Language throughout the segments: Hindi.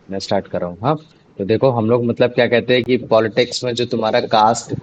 मैं स्टार्ट कर रहा हूँ। हाँ, तो देखो हम लोग मतलब क्या कहते हैं कि पॉलिटिक्स में जो तुम्हारा कास्ट,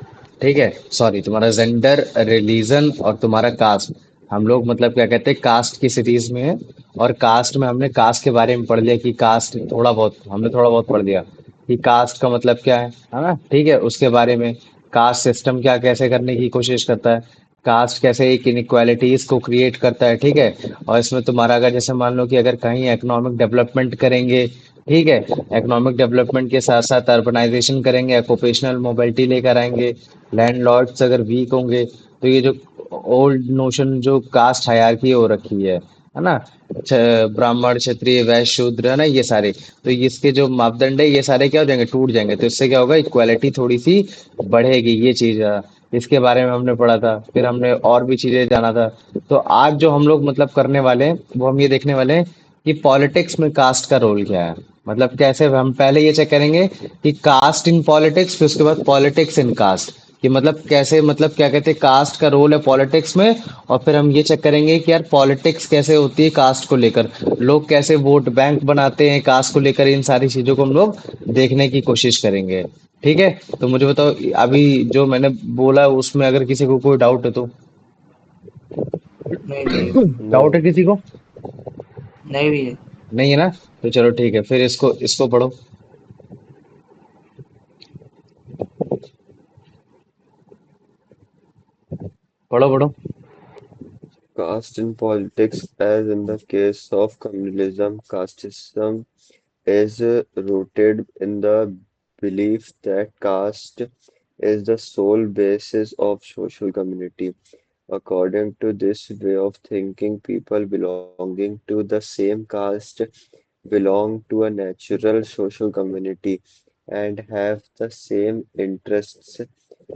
ठीक है, सॉरी, तुम्हारा जेंडर, रिलीजन और तुम्हारा कास्ट, हम लोग मतलब क्या कहते हैं कास्ट की सीरीज में है। और कास्ट में हमने कास्ट के बारे में पढ़ लिया कि कास्ट थोड़ा बहुत हमने थोड़ा बहुत पढ़ लिया कि कास्ट का मतलब क्या है ना, ठीक है, उसके बारे में कास्ट सिस्टम क्या कैसे करने की कोशिश करता है, कास्ट कैसे एक इनइक्वालिटीज को क्रिएट करता है, ठीक है। और इसमें तुम्हारा अगर जैसे मान लो कि अगर कहीं इकोनॉमिक डेवलपमेंट करेंगे, ठीक है, इकोनॉमिक डेवलपमेंट के साथ साथ अर्बनाइजेशन करेंगे, ऑक्यूपेशनल मोबिलिटी लेकर आएंगे, लैंडलॉर्ड्स अगर वीक होंगे, तो ये जो ओल्ड नोशन जो कास्ट हायरार्की हो रखी है ना, ब्राह्मण क्षत्रिय वैश्य शूद्र, है ना, ये सारे, तो इसके जो मापदंड है ये सारे क्या हो जाएंगे, टूट जाएंगे। तो इससे क्या होगा, इक्वालिटी थोड़ी सी बढ़ेगी, ये चीज है। इसके बारे में हमने पढ़ा था, फिर हमने और भी चीजें जाना था। तो आज जो हम लोग मतलब करने वाले हैं वो हम ये देखने वाले हैं कि पॉलिटिक्स में कास्ट का रोल क्या है। मतलब कैसे हम पहले ये चेक करेंगे कि कास्ट इन पॉलिटिक्स, फिर उसके बाद पॉलिटिक्स इन कास्ट, कि मतलब कैसे, मतलब क्या कहते हैं कास्ट का रोल है पॉलिटिक्स में। और फिर हम ये चेक करेंगे कि यार पॉलिटिक्स कैसे होती है कास्ट को लेकर, लोग कैसे वोट बैंक बनाते हैं कास्ट को लेकर, इन सारी चीजों को हम लोग देखने की कोशिश करेंगे। ठीक है, तो मुझे बताओ अभी जो मैंने बोला उसमें अगर किसी को कोई डाउट है तो। नहीं नहीं। डाउट है No. किसी को? नहीं भी है। नहीं है ना? तो चलो ठीक है, फिर इसको इसको पढ़ो। पढ़ो पढ़ो। Caste in politics, as in the case of communalism, casteism is rooted in the belief that caste is the sole basis of social community. According to this way of thinking, people belonging to the same caste belong to a natural social community and have the same interests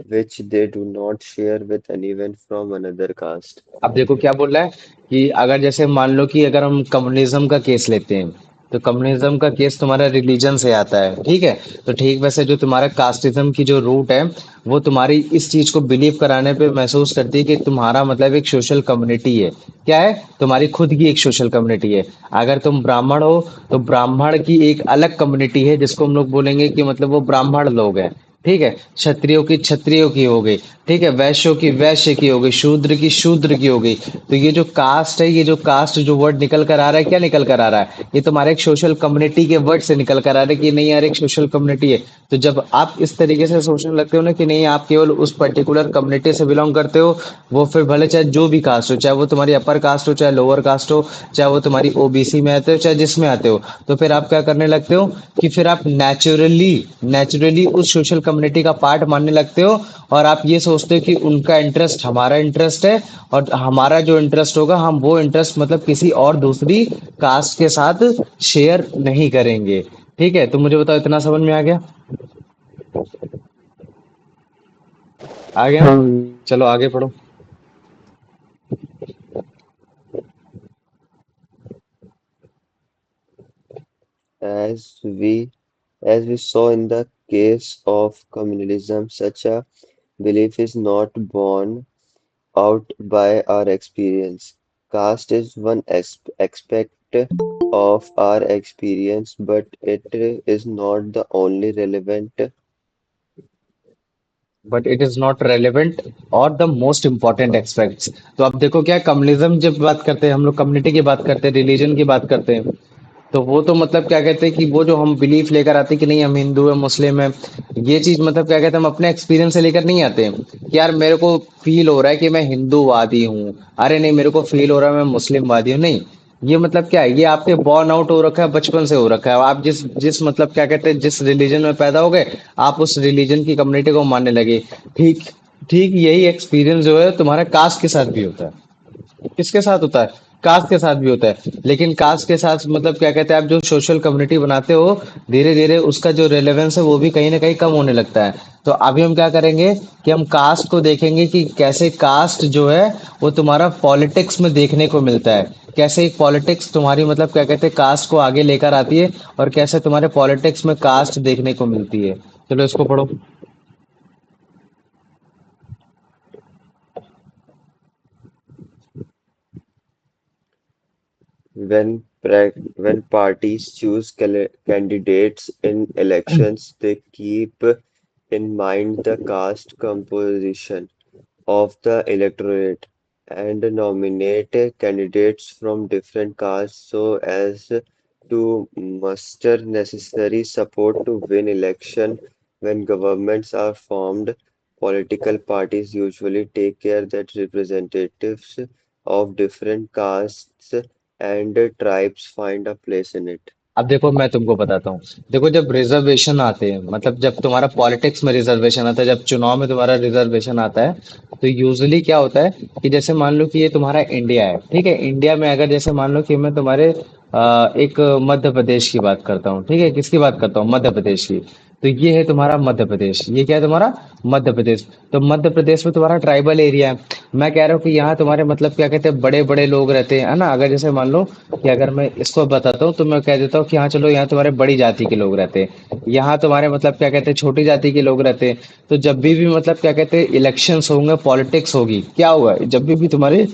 which they do not share with anyone from another caste. अब देखो क्या बोल रहा है कि अगर जैसे मान लो कि अगर हम कम्युनिज्म का केस लेते हैं, तो कम्युनिज्म का केस तुम्हारा रिलीजन से आता है, ठीक है। तो ठीक वैसे जो तुम्हारा कास्टिज्म की जो रूट है, वो तुम्हारी इस चीज को बिलीव कराने पे महसूस करती है कि तुम्हारा मतलब एक सोशल कम्युनिटी है। क्या है? तुम्हारी खुद की एक सोशल कम्युनिटी है। अगर तुम ब्राह्मण हो तो ब्राह्मण की एक अलग कम्युनिटी है जिसको हम लोग बोलेंगे कि मतलब वो ब्राह्मण लोग हैं, ठीक है। क्षत्रियों की क्षत्रियों की हो गई, ठीक है, वैश्यों की वैश्य की हो गई, शूद्र की शूद्र की हो गई। तो ये जो कास्ट है, ये जो कास्ट जो वर्ड निकल कर आ रहा है, क्या निकल कर आ रहा है, ये तुम्हारे एक सोशल कम्युनिटी के वर्ड से निकल कर आ रहा है कि नहीं यार एक सोशल कम्युनिटी है। तो जब आप इस तरीके से सोचने लगते हो ना कि नहीं आप केवल उस पर्टिकुलर कम्युनिटी से बिलोंग करते हो, वो फिर भले चाहे जो भी कास्ट हो, चाहे वो तुम्हारी अपर कास्ट हो, चाहे लोअर कास्ट हो, चाहे वो तुम्हारी ओबीसी में आते हो, चाहे जिसमें आते हो, तो फिर आप क्या करने लगते हो कि फिर आप नेचुरली नेचुरली उस सोशल कम्युनिटी का पार्ट मानने लगते हो। और आप ये सोचते हो कि उनका इंटरेस्ट हमारा इंटरेस्ट है, और हमारा जो इंटरेस्ट होगा हम वो इंटरेस्ट मतलब किसी और दूसरी कास्ट के साथ शेयर नहीं करेंगे। ठीक है, तो मुझे बताओ इतना समझ में आ गया? आ गया? Um, चलो आगे पढ़ो। As we as we saw in the case of communalism, such a belief is not born out by our experience. Caste is one aspect of our experience, but it is not the only relevant. But it is not relevant और द मोस्ट इंपॉर्टेंट एक्सपेक्ट्स। तो अब देखो क्या, कम्युनिज्म जब बात करते हैं हम लोग, कम्युनिटी की बात करते हैं, रिलीजन की बात करते हैं, तो वो तो मतलब क्या कहते हैं कि वो जो हम बिलीफ लेकर आते हैं कि नहीं हम हिंदू है मुस्लिम है, ये चीज मतलब क्या कहते हैं हम अपने एक्सपीरियंस से लेकर नहीं आते हैं कि यार मेरे को फील हो रहा है कि मैं हिंदूवादी हूँ, अरे नहीं मेरे को फील हो रहा है मैं मुस्लिमवादी हूँ, नहीं। ये मतलब क्या है, ये आपके बॉर्न आउट हो रखा है, बचपन से हो रखा है, आप जिस जिस मतलब क्या कहते हैं जिस रिलीजन में पैदा हो गए, आप उस रिलीजन की कम्युनिटी को मानने लगे। ठीक, ठीक यही एक्सपीरियंस जो है तुम्हारा कास्ट के साथ भी होता है। किसके साथ होता है? कास्ट के साथ भी होता है। लेकिन कास्ट के साथ मतलब क्या कहते हैं आप जो सोशल कम्युनिटी बनाते हो, धीरे धीरे उसका जो रेलेवेंस है वो भी कहीं ना कहीं कम होने लगता है। तो अभी हम क्या करेंगे कि हम कास्ट को देखेंगे कि कैसे कास्ट जो है वो तुम्हारा पॉलिटिक्स में देखने को मिलता है, कैसे एक पॉलिटिक्स तुम्हारी मतलब क्या कहते हैं कास्ट को आगे लेकर आती है, और कैसे तुम्हारे पॉलिटिक्स में कास्ट देखने को मिलती है। चलो इसको पढ़ो। When when parties choose candidates in elections, they keep in mind the caste composition of the electorate and nominate candidates from different castes so as to muster necessary support to win election. When governments are formed, political parties usually take care that representatives of different castes and tribes find a place in it. अब देखो मैं तुमको बताता हूँ। देखो जब रिजर्वेशन आते हैं मतलब जब तुम्हारा पॉलिटिक्स में रिजर्वेशन आता है, जब चुनाव में तुम्हारा रिजर्वेशन आता है, तो यूजुअली क्या होता है कि जैसे मान लो कि ये तुम्हारा इंडिया है, ठीक है। इंडिया में अगर जैसे मान लो कि मैं तुम्हारे एक मध्य प्रदेश की बात करता हूँ, ठीक है। किसकी बात करता हूँ? मध्य प्रदेश की। तो ये है तुम्हारा मध्य प्रदेश। ये क्या है तुम्हारा? मध्य प्रदेश। तो मध्य प्रदेश में तुम्हारा ट्राइबल एरिया है। मैं कह रहा हूँ कि यहाँ तुम्हारे मतलब क्या कहते हैं, बड़े बड़े लोग रहते हैं, है ना। अगर जैसे मान लो कि अगर मैं इसको बताता हूँ तो मैं कह देता हूँ कि हाँ चलो यहाँ तुम्हारे बड़ी जाति के लोग रहते हैं, यहाँ तुम्हारे मतलब क्या कहते हैं छोटी जाति के लोग रहते हैं। तो जब भी मतलब क्या कहते हैं इलेक्शंस होंगे, पॉलिटिक्स होगी, क्या होगा जब भी तुम्हारे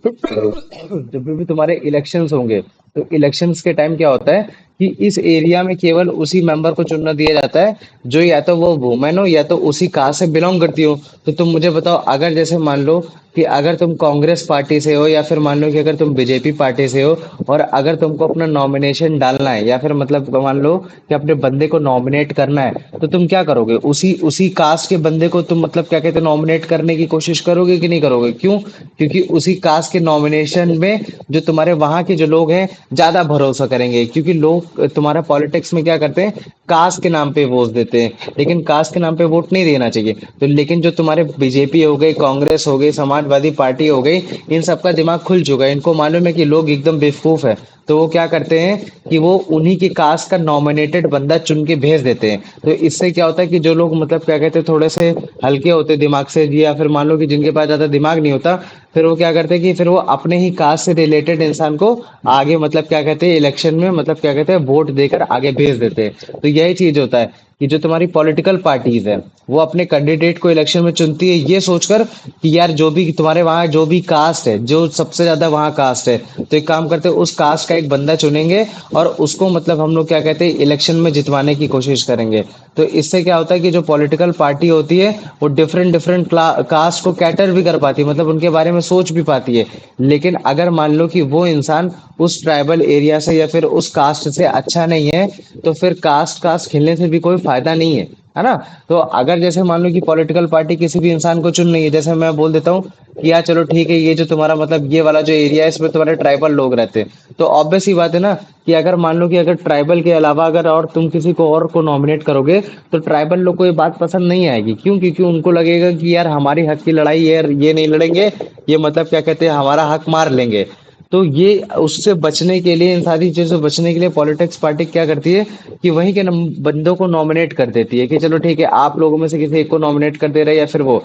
जब भी तुम्हारे इलेक्शंस होंगे, तो इलेक्शंस के टाइम क्या होता है कि इस एरिया में केवल उसी मेंबर को चुनना दिया जाता है जो या तो वो वुमेन हो या तो उसी कास्ट से बिलोंग करती हो। तो तुम मुझे बताओ, अगर जैसे मान लो कि अगर तुम कांग्रेस पार्टी से हो या फिर मान लो कि अगर तुम बीजेपी पार्टी से हो और अगर तुमको अपना नॉमिनेशन डालना है या फिर मतलब मान लो कि अपने बंदे को नॉमिनेट करना है, तो तुम क्या करोगे? उसी उसी कास्ट के बंदे को तुम मतलब क्या कहते हैं नॉमिनेट करने की कोशिश करोगे कि नहीं करोगे? क्यों? क्योंकि उसी कास्ट के नॉमिनेशन में जो तुम्हारे वहां के जो लोग हैं ज्यादा भरोसा करेंगे, क्योंकि लोग तुम्हारा पॉलिटिक्स में क्या करते हैं, कास्ट के नाम पे वोट देते हैं। लेकिन कास्ट के नाम पे वोट नहीं देना चाहिए। तो लेकिन जो तुम्हारे बीजेपी हो गई, कांग्रेस हो गई, समाजवादी पार्टी हो गई, इन सबका दिमाग खुल चुका है। इनको मालूम है कि लोग एकदम बेवकूफ है। तो वो क्या करते हैं कि वो उन्हीं की कास्ट का नॉमिनेटेड बंदा चुन के भेज देते हैं। तो इससे क्या होता है कि जो लोग मतलब क्या कहते हैं थोड़े से हल्के होते हैं दिमाग से, या फिर मान लो कि जिनके पास ज्यादा दिमाग नहीं होता, फिर वो क्या करते हैं कि फिर वो अपने ही कास्ट से रिलेटेड इंसान को आगे मतलब क्या कहते हैं इलेक्शन में मतलब क्या कहते हैं वोट देकर आगे भेज देते हैं। तो यही चीज होता है कि जो तुम्हारी पॉलिटिकल पार्टीज है वो अपने कैंडिडेट को इलेक्शन में चुनती है ये सोचकर कि यार जो भी तुम्हारे वहां जो भी कास्ट है, जो सबसे ज्यादा वहां कास्ट है, तो एक काम करते हैं उस कास्ट का एक बंदा चुनेंगे और उसको मतलब हम लोग क्या कहते हैं इलेक्शन में जितवाने की कोशिश करेंगे। तो इससे क्या होता है कि जो पॉलिटिकल पार्टी होती है वो डिफरेंट डिफरेंट कास्ट को कैटर भी कर पाती है, मतलब उनके बारे में सोच भी पाती है। लेकिन अगर मान लो कि वो इंसान उस ट्राइबल एरिया से या फिर उस कास्ट से अच्छा नहीं है, तो फिर कास्ट कास्ट खेलने से भी कोई फायदा नहीं है ना। तो अगर जैसे मान लो कि पॉलिटिकल पार्टी किसी भी इंसान को चुन रही है, जैसे मैं बोल देता हूँ कि यार चलो ठीक है, ये जो तुम्हारा मतलब ये वाला जो एरिया है इसमें तुम्हारे ट्राइबल लोग रहते हैं, तो ऑब्वियस ही बात है ना कि अगर मान लो कि अगर ट्राइबल के अलावा अगर और तुम किसी को और को नॉमिनेट करोगे, तो ट्राइबल लोग को ये बात पसंद नहीं आएगी। क्यों? क्योंकि उनको लगेगा कि यार हमारी हक की लड़ाई ये नहीं लड़ेंगे, ये मतलब क्या कहते हैं हमारा हक मार लेंगे। तो ये उससे बचने के लिए, इन सारी चीजों से बचने के लिए पॉलिटिक्स पार्टी क्या करती है कि वहीं के बंदों को नॉमिनेट कर देती है कि चलो ठीक है आप लोगों में से किसी एक को नॉमिनेट कर दे रहे हैं या फिर वो।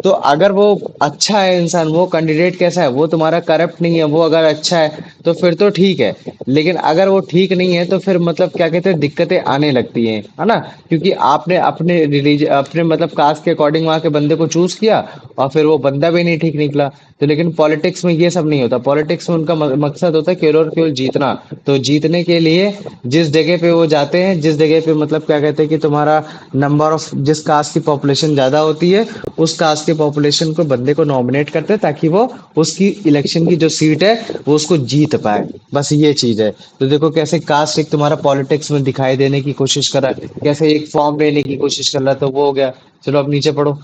तो अगर वो अच्छा है इंसान, वो कैंडिडेट कैसा है, वो तुम्हारा करप्ट नहीं है, वो अगर अच्छा है तो फिर तो ठीक है। लेकिन अगर वो ठीक नहीं है तो फिर मतलब क्या कहते हैं दिक्कतें आने लगती हैं, है ना। क्योंकि आपने अपने रिलीजन अपने मतलब कास्ट के अकॉर्डिंग वहां के बंदे को चूज किया और फिर वो बंदा भी नहीं ठीक निकला। तो लेकिन पॉलिटिक्स में ये सब नहीं होता। पॉलिटिक्स में उनका मकसद होता है केवल और केवल जीतना। तो जीतने के लिए जिस जगह पे वो जाते हैं, जिस जगह पे मतलब क्या कहते हैं कि तुम्हारा नंबर ऑफ जिस कास्ट की पॉपुलेशन ज्यादा होती है, उस कास्ट के पॉपुलेशन को बंदे को नॉमिनेट करते हैं ताकि वो उसकी इलेक्शन की जो सीट है वो उसको जीत पाए। बस ये चीज है। तो देखो कैसे कास्ट एक तुम्हारा पॉलिटिक्स में दिखाई देने की कोशिश कर रहा है, कैसे एक फॉर्म लेने की कोशिश कर रहा है। तो वो हो गया। चलो अब नीचे पढ़ो।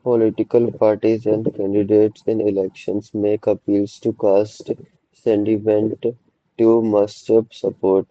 Political parties and candidates in elections make appeals to caste sentiment to muster support.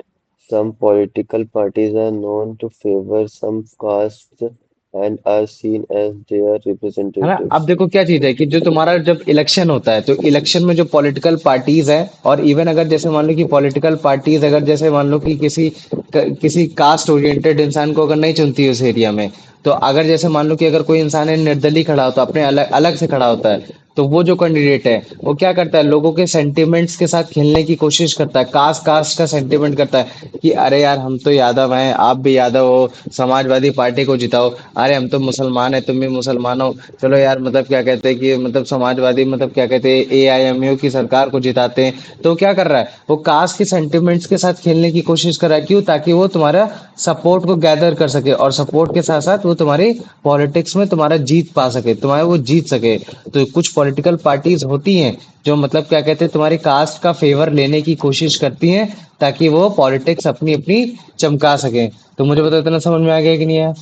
Some political parties are known to favor some castes and are seen as their है ना। अब representatives. देखो क्या चीज है कि जो तुम्हारा जब इलेक्शन होता है तो इलेक्शन में जो पॉलिटिकल पार्टीज है, और इवन अगर जैसे मान लो कि पॉलिटिकल पार्टीज अगर जैसे मान लो कि किसी कास्ट ओरिएंटेड इंसान को अगर नहीं चुनती है उस एरिया में, तो अगर जैसे मान लो कि अगर कोई इंसान है निर्दलीय खड़ा होता है, अपने अलग अलग से खड़ा होता है, तो वो जो कैंडिडेट है वो क्या करता है, लोगों के सेंटिमेंट्स के साथ खेलने की कोशिश करता है, कास्ट कास्ट का सेंटिमेंट करता है कि अरे यार हम तो यादव हैं, आप भी यादव हो, समाजवादी पार्टी को जिताओ। अरे हम तो मुसलमान है, तुम भी मुसलमान हो, चलो यार मतलब क्या कहते हैं कि मतलब समाजवादी मतलब क्या कहते हैं एआईएमयू की सरकार को जिताते हैं। तो क्या कर रहा है, वो कास्ट के सेंटिमेंट्स के साथ खेलने की कोशिश कर रहा है। क्यों? ताकि वो तुम्हारा सपोर्ट को गैदर कर सके, और सपोर्ट के साथ साथ वो तुम्हारी पॉलिटिक्स में तुम्हारा जीत पा सके, तुम्हारा वो जीत सके। तो कुछ पॉलिटिकल पार्टीज होती हैं जो मतलब क्या कहते हैं तुम्हारी कास्ट का फेवर लेने की कोशिश करती हैं, ताकि वो पॉलिटिक्स अपनी अपनी चमका सकें। तो मुझे बताओ, इतना समझ में आ गया कि नहीं आया?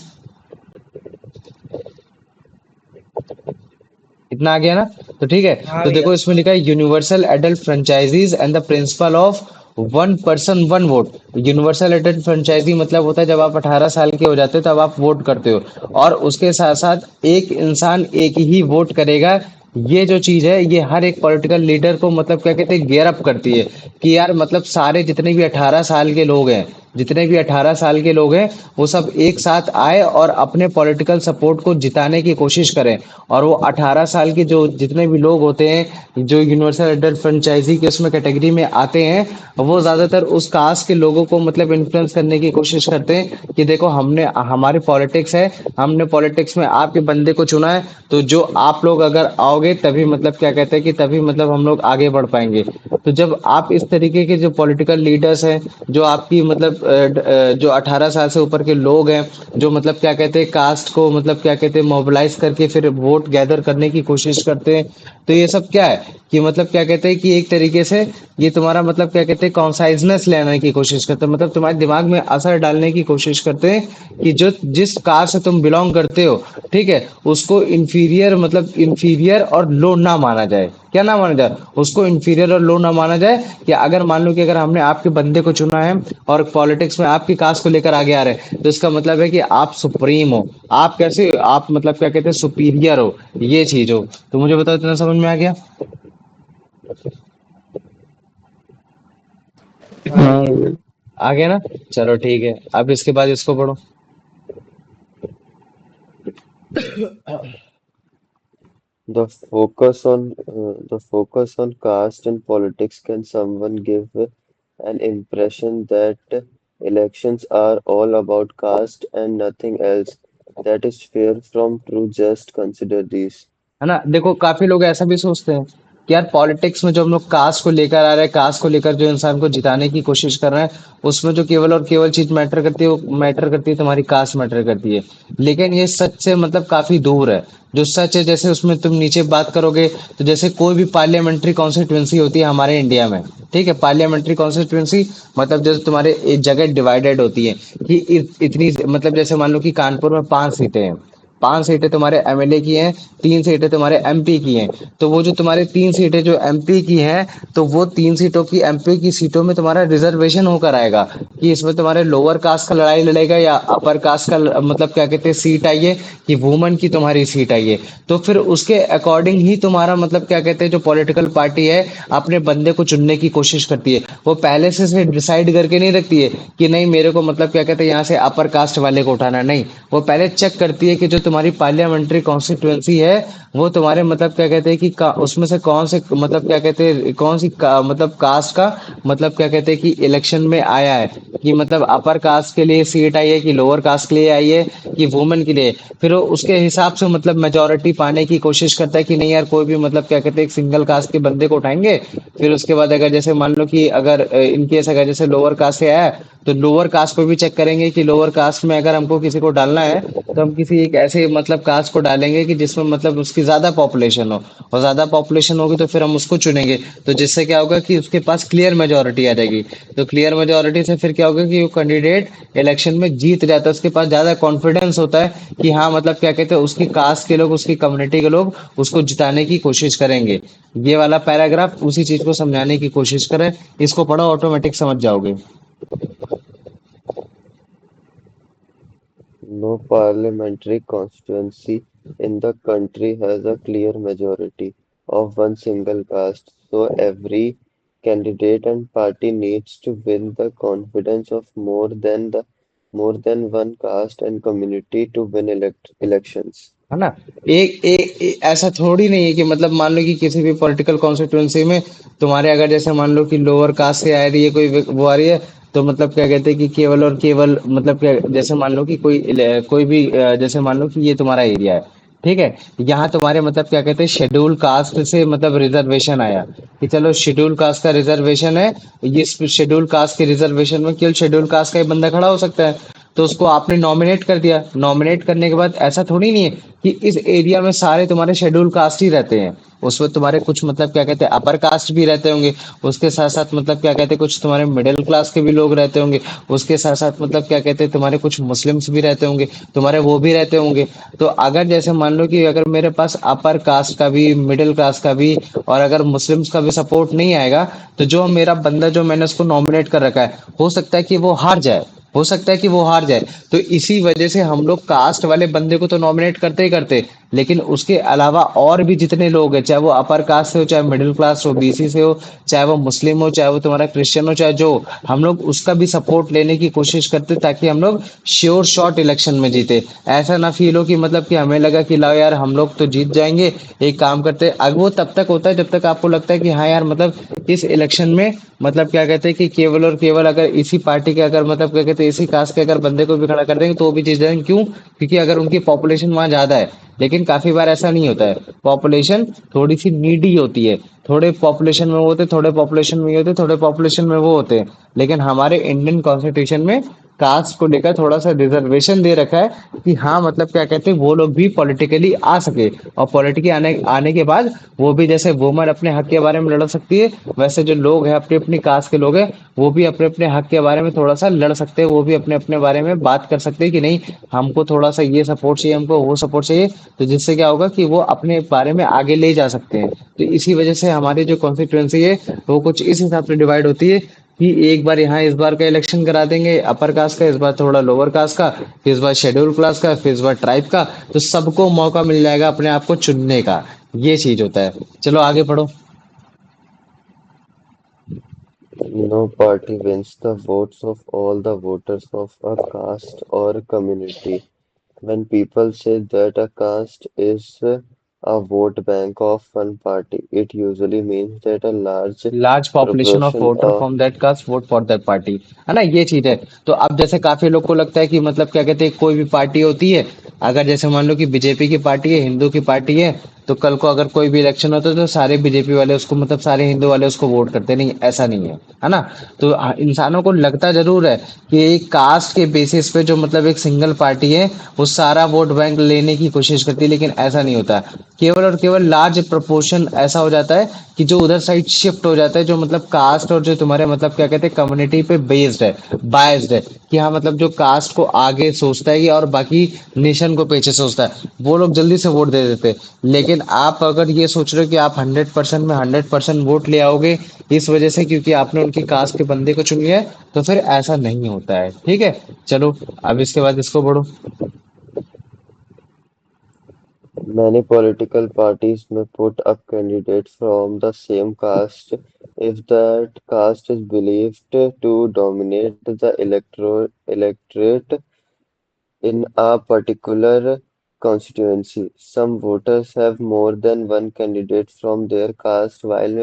इतना आ गया ना? तो ठीक है। हाँ तो भैया। देखो इसमें लिखा है universal adult franchises and the principle of one person one vote. Universal adult franchise मतलब होता है जब आप 18 साल के हो जाते हो तब आप वोट करते हो, और उसके साथ साथ एक इंसान एक ही वोट करेगा। ये जो चीज है ये हर एक पॉलिटिकल लीडर को मतलब क्या कहते हैं गियर अप करती है कि यार मतलब सारे जितने भी 18 साल के लोग हैं, जितने भी 18 साल के लोग हैं, वो सब एक साथ आए और अपने पॉलिटिकल सपोर्ट को जिताने की कोशिश करें। और वो 18 साल के जो जितने भी लोग होते हैं जो यूनिवर्सल एडल्ट फ्रेंचाइजी के उसमें कैटेगरी में आते हैं, वो ज्यादातर उस कास्ट के लोगों को मतलब इन्फ्लुएंस करने की कोशिश करते हैं कि देखो हमने हमारी पॉलिटिक्स है, हमने पॉलिटिक्स में आपके बंदे को चुना है, तो जो आप लोग अगर आओगे तभी मतलब क्या कहते हैं कि तभी मतलब हम लोग आगे बढ़ पाएंगे। तो जब आप इस तरीके के जो पॉलिटिकल लीडर्स हैं, जो आपकी मतलब जो 18 साल से ऊपर के लोग हैं, जो मतलब क्या कहते हैं कास्ट को मतलब क्या कहते हैं मोबिलाइज करके फिर वोट गैदर करने की कोशिश करते हैं। तो ये सब क्या है कि मतलब क्या कहते हैं कि एक तरीके से ये तुम्हारा मतलब क्या कहते हैं कॉन्साइजनेस लेने की कोशिश करते हैं, मतलब तुम्हारे दिमाग में असर डालने की कोशिश करते हैं कि जो जिस कास्ट से तुम बिलोंग करते हो, ठीक है, उसको इंफीरियर मतलब इंफीरियर और लो ना माना जाए। क्या ना माना जाए? उसको इंफीरियर और लो ना माना जाए। कि अगर मान लो कि अगर हमने आपके बंदे को चुना है और पॉलिटिक्स में आपकी कास्ट को लेकर आगे आ रहे हैं, तो इसका मतलब है कि आप सुप्रीम हो, आप कैसे आप मतलब क्या कहते हैं सुपीरियर हो, ये चीज हो। तो मुझे बताओ, इतना समझ में आ गया? हाँ हाँ भैया। भैया। आ गया ना? चलो ठीक है, अब इसके बाद इसको पढ़ो। The focus on caste in politics can someone give an impression that elections are all about caste and nothing else. That is fair from true. Just consider these. है ना? देखो काफी लोग ऐसा भी सोचते हैं कि यार पॉलिटिक्स में जो हम लोग कास्ट को लेकर आ रहे हैं, कास्ट को लेकर जो इंसान को जिताने की कोशिश कर रहे हैं, उसमें जो केवल और केवल चीज मैटर करती है वो मैटर करती है तुम्हारी कास्ट मैटर करती है। लेकिन ये सच से मतलब काफी दूर है। जो सच है, जैसे उसमें तुम नीचे बात करोगे, तो जैसे कोई भी पार्लियामेंट्री कॉन्स्टिट्यूंसी होती है हमारे इंडिया में, ठीक है, पार्लियामेंट्री कॉन्स्टिट्यूंसी मतलब जैसे तुम्हारे एक जगह डिवाइडेड होती है कि इतनी मतलब जैसे मान लो कि कानपुर में 5 सीटें हैं, 5 सीटें तुम्हारे एमएलए की हैं, 3 सीटें तुम्हारे एमपी की हैं। तो वो जो तुम्हारे 3 सीटें जो एमपी की हैं, तो वो 3 सीटों की एमपी की सीटों में तुम्हारा रिजर्वेशन होकर आएगा कि इसमें तुम्हारे लोअर कास्ट का लड़ाई लड़ेगा या अपर कास्ट का मतलब क्या कहते हैं सीट आई है, कि वुमन की तुम्हारी सीट आई है। तो फिर उसके अकॉर्डिंग ही तुम्हारा मतलब क्या कहते हैं जो पॉलिटिकल पार्टी है अपने बंदे को चुनने की कोशिश करती है। वो पहले से डिसाइड करके नहीं रखती है कि नहीं मेरे को मतलब क्या कहते हैं यहाँ से अपर कास्ट वाले को उठाना, नहीं। वो पहले चेक करती है कि जो तुम्हारी पार्लियामेंट्री कॉन्स्टिट्यूएंसी है वो तुम्हारे मतलब क्या कहते हैं कि उसमें से कौन से मतलब क्या कहते हैं कौन सी मतलब कास्ट का मतलब क्या कहते हैं कि इलेक्शन में आया है, कि मतलब अपर कास्ट के लिए सीट आई है कि लोअर कास्ट के लिए आई है कि वुमेन के लिए। फिर वो उसके हिसाब से मतलब मेजोरिटी पाने की कोशिश करता है कि नहीं यार कोई भी मतलब क्या कहते हैं एक सिंगल कास्ट के बंदे को उठाएंगे। फिर उसके बाद अगर जैसे मान लो कि अगर इनकेस अगर जैसे लोअर कास्ट से आया है, तो लोअर कास्ट को भी चेक करेंगे कि लोअर कास्ट में अगर हमको किसी को डालना है तो हम किसी एक ऐसे मतलब कास्ट को डालेंगे कि जिसमें मतलब उसकी ज्यादा पॉपुलेशन हो, और ज्यादा पॉपुलेशन होगी तो फिर हम उसको चुनेंगे। तो जिससे क्या होगा कि उसके पास क्लियर मेजोरिटी आ जाएगी। तो क्लियर मेजोरिटी से फिर क्या होगा कि वो कैंडिडेट इलेक्शन में जीत जाता है, उसके पास ज्यादा कॉन्फिडेंस होता है कि हाँ मतलब क्या कहते हैं उसकी कास्ट के लोग उसकी कम्युनिटी के लोग उसको जिताने की कोशिश करेंगे। ये वाला पैराग्राफ उसी चीज को समझाने की कोशिश करें। इसको पढ़ो, ऑटोमेटिक समझ जाओगे। No parliamentary constituency in the country has a clear majority of one single caste, so every candidate and party needs to win the confidence of more than one caste and community to win elections. है ना। ऐसा थोड़ी नहीं है कि मतलब मान लो कि किसी भी पॉलिटिकल कॉन्स्टिट्यूंसी में तुम्हारे अगर जैसे मान लो कि लोअर कास्ट से आ रही है कोई वो आ रही है, तो मतलब क्या कहते हैं कि केवल और केवल मतलब क्या, जैसे मान लो कि कोई भी जैसे मान लो कि ये तुम्हारा एरिया है, ठीक है। यहाँ तुम्हारे मतलब क्या कहते हैं शेड्यूल कास्ट से मतलब रिजर्वेशन आया कि चलो शेड्यूल कास्ट का रिजर्वेशन है, ये शेड्यूल कास्ट के रिजर्वेशन में केवल शेड्यूल कास्ट का ही बंदा खड़ा हो सकता है। तो उसको आपने नॉमिनेट कर दिया, नॉमिनेट करने के बाद ऐसा थोड़ी नहीं है कि इस एरिया में सारे तुम्हारे शेड्यूल कास्ट ही रहते हैं। उसमें तुम्हारे कुछ मतलब क्या कहते हैं अपर कास्ट भी रहते होंगे, उसके साथ साथ मतलब क्या कहते हैं कुछ तुम्हारे मिडिल क्लास के भी लोग रहते होंगे, उसके साथ साथ मतलब क्या कहते हैं तुम्हारे कुछ मुस्लिम्स भी रहते होंगे, तुम्हारे वो भी रहते होंगे। तो अगर जैसे मान लो कि अगर मेरे पास अपर कास्ट का भी, मिडिल क्लास का भी और अगर मुस्लिम्स का भी सपोर्ट नहीं आएगा, तो जो मेरा बंदा जो मैंने उसको नॉमिनेट कर रखा है हो सकता है कि वो हार जाए, हो सकता है कि वो हार जाए। तो इसी वजह से हम लोग कास्ट वाले बंदे को तो नॉमिनेट करते ही करते, लेकिन उसके अलावा और भी जितने लोग हैं, चाहे वो अपर कास्ट से हो, चाहे मिडिल क्लास हो, बीसी से हो, चाहे वो मुस्लिम हो, चाहे वो तुम्हारा क्रिश्चियन हो, चाहे जो हो, हम लोग उसका भी सपोर्ट लेने की कोशिश करते ताकि हम लोग श्योर शॉट इलेक्शन में जीते। ऐसा ना फील हो कि मतलब कि हमें लगा कि लाओ यार हम लोग तो जीत जाएंगे, एक काम करते हैं। अब वो तब तक होता है जब तक आपको लगता है कि हाँ यार मतलब इस इलेक्शन में मतलब क्या कहते हैं कि केवल और केवल अगर इसी पार्टी के अगर मतलब क्या कहते हैं इसी कास्ट के अगर बंदे को भी खड़ा कर देंगे तो वो भी जीत जाएंगे। क्यों? क्योंकि अगर उनकी पॉपुलेशन वहां ज्यादा है। लेकिन काफी बार ऐसा नहीं होता है, पॉपुलेशन थोड़ी सी नीडी होती है, थोड़े पॉपुलेशन में वो होते, थोड़े पॉपुलेशन में ये होते, थोड़े पॉपुलेशन में वो होते हैं। लेकिन हमारे इंडियन कॉन्स्टिट्यूशन में कास्ट को लेकर थोड़ा सा रिजर्वेशन दे रखा है कि हाँ मतलब क्या कहते हैं वो लोग भी पॉलिटिकली आ सके, और पॉलिटिकली आने आने के बाद वो भी जैसे वुमन अपने हक के बारे में लड़ सकती है, वैसे जो लोग हैं अपनी अपनी कास्ट के लोग हैं वो भी अपने अपने हक के बारे में थोड़ा सा लड़ सकते हैं, वो भी अपने अपने बारे में बात कर सकते हैं कि नहीं हमको थोड़ा सा ये सपोर्ट चाहिए, हमको वो सपोर्ट चाहिए। तो जिससे क्या होगा कि वो अपने बारे में आगे ले जा सकते हैं। तो इसी वजह से हमारी जो कॉन्स्टिट्यूएंसी है वो कुछ इस हिसाब से डिवाइड होती है कि एक बार यहाँ इस बार का इलेक्शन करा देंगे अपर कास्ट का, इस बार थोड़ा लोअर कास्ट का, फिर इस बार शेड्यूल क्लास का, फिर इस बार ट्राइब का। तो सबको मौका मिल जाएगा अपने आप को चुनने का। ये चीज होता है। चलो आगे पढ़ो। No party wins the votes of all the voters of a caste or community. When people say that a caste is a vote bank of one party, it usually means that a large large population of proportion voter of from that caste vote for that party, है ना, ये चीज है। तो अब जैसे काफी लोग को लगता है कि मतलब क्या कहते हैं कोई भी पार्टी होती है, अगर जैसे मान लो कि बीजेपी की पार्टी है, हिंदू की पार्टी है, तो कल को अगर कोई भी इलेक्शन होता है तो सारे बीजेपी वाले उसको मतलब सारे हिंदू वाले उसको वोट करते नहीं, ऐसा नहीं है ना। तो इंसानों को लगता जरूर है कि एक कास्ट के बेसिस पे जो मतलब एक सिंगल पार्टी है वो सारा वोट बैंक लेने की कोशिश करती है, लेकिन ऐसा नहीं होता। केवल और केवल लार्ज प्रपोर्शन ऐसा हो जाता है कि जो उधर साइड शिफ्ट हो जाता है, जो मतलब कास्ट और जो तुम्हारे मतलब क्या कहते हैं कम्युनिटी पे बेस्ड है, बायस्ड है, कि हाँ मतलब जो कास्ट को आगे सोचता है और बाकी नेशन को पीछे सोचता है, वो लोग जल्दी से वोट दे देते हैं। लेकिन आप अगर ये सोच रहे हो कि आप 100% में 100% वोट ले आओगे इस वजह से क्योंकि आपने उनकी कास्ट के बंदे को चुन लिया है, तो फिर ऐसा नहीं होता है। ठीक है। चलो अब इसके बाद इसको बढ़ो। many political parties may put up candidates from the same caste if that caste is believed to dominate the electorate in a particular constituency. Some voters have more than one candidate from their caste, while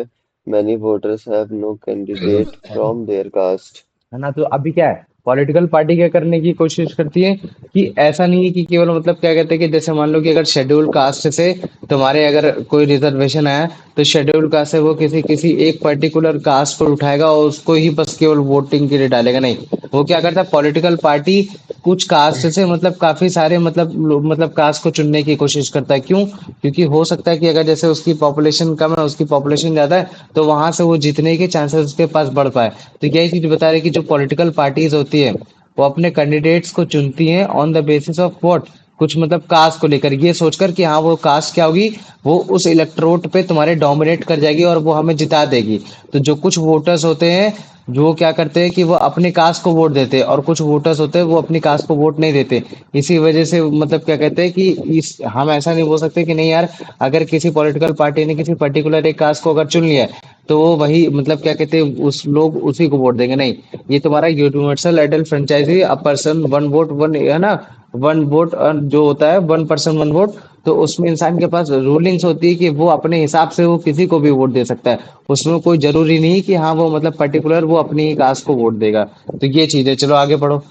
many voters have no candidate from their caste. है ना। तो अभी क्या है पॉलिटिकल पार्टी क्या करने की कोशिश करती है कि ऐसा नहीं है कि केवल मतलब क्या कहते हैं कि जैसे मान लो कि अगर शेड्यूल कास्ट से तुम्हारे अगर कोई रिजर्वेशन आया, तो शेड्यूल कास्ट से वो किसी किसी एक पर्टिकुलर कास्ट को उठाएगा और उसको ही बस केवल वोटिंग के लिए डालेगा, नहीं। वो क्या करता है पॉलिटिकल पार्टी कुछ कास्ट से मतलब काफी सारे मतलब कास्ट को चुनने की कोशिश करता है। क्यों? क्योंकि हो सकता है कि अगर जैसे उसकी पॉपुलेशन कम है, उसकी पॉपुलेशन ज्यादा है, तो वहां से वो जीतने के चांसेस उसके पास बढ़ पाए। तो यही चीज बता रहे कि जो पॉलिटिकल पार्टीज होती है वो अपने कैंडिडेट्स को चुनती हैं on the basis of what, कुछ मतलब कास्ट को लेकर, ये सोचकर कि हाँ वो कास्ट क्या होगी, वो उस इलेक्ट्रोट पे तुम्हारे डोमिनेट कर जाएगी और वो हमें जिता देगी। तो जो कुछ वोटर्स होते हैं जो क्या करते हैं कि वो अपनी कास्ट को वोट देते हैं, और कुछ वोटर्स होते हैं वो अपनी कास्ट को वोट नहीं देते। इसी वजह से मतलब क्या कहते हैं कि इस हम ऐसा नहीं बोल सकते कि नहीं यार अगर किसी पॉलिटिकल पार्टी ने किसी पर्टिकुलर एक कास्ट को अगर चुन लिया है तो वो वही मतलब क्या कहते हैं उस लोग उसी को वोट देंगे, नहीं। ये तुम्हारा universal adult franchise, a person one vote one, है ना, वन वोट जो होता है वन पर्सन वन वोट, तो उसमें इंसान के पास रूलिंग्स होती है कि वो अपने हिसाब से वो किसी को भी वोट दे सकता है। उसमें कोई जरूरी नहीं कि हाँ वो मतलब पर्टिकुलर वो अपनी ही कास्ट को वोट देगा। तो ये चीज है, चलो आगे पढ़ो।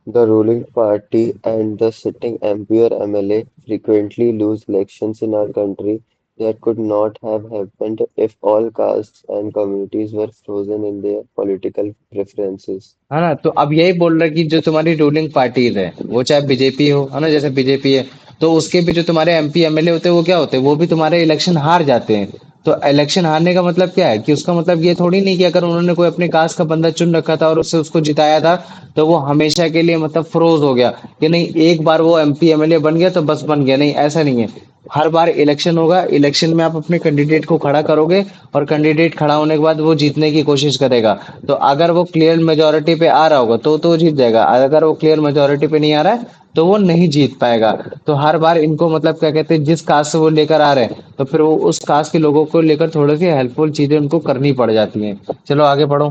The ruling party and the sitting MP or MLA frequently lose elections in our country that could not have happened if all castes and communities were frozen in their political preferences. है ना, तो अब यही बोल रहा है कि जो तुम्हारी रूलिंग पार्टीज है वो चाहे बीजेपी हो, है ना, जैसे बीजेपी है, तो उसके भी जो तुम्हारे एमपी एमएलए होते हैं वो क्या होते हैं, वो भी तुम्हारे इलेक्शन हार जाते हैं। तो इलेक्शन हारने का मतलब क्या है कि उसका मतलब ये थोड़ी नहीं कि अगर उन्होंने कोई अपने कास्ट का बंदा चुन रखा था और उससे उसको जिताया था तो वो हमेशा के लिए मतलब फ्रोज हो गया, कि नहीं एक बार वो एमपी एमएलए बन गया तो बस बन गया, नहीं ऐसा नहीं है। हर बार इलेक्शन होगा, इलेक्शन में आप अपने कैंडिडेट को खड़ा करोगे और कैंडिडेट खड़ा होने के बाद वो जीतने की कोशिश करेगा। तो अगर वो क्लियर मेजोरिटी पे आ रहा होगा तो जीत जाएगा, अगर वो क्लियर मेजोरिटी पे नहीं आ रहा है तो वो नहीं जीत पाएगा। तो हर बार इनको मतलब क्या कहते हैं, जिस कास्ट से वो लेकर आ रहे हैं तो फिर वो उस कास्ट के लोगों को लेकर थोड़ी सी हेल्पफुल चीजें उनको करनी पड़ जाती हैं। चलो आगे बढ़ो।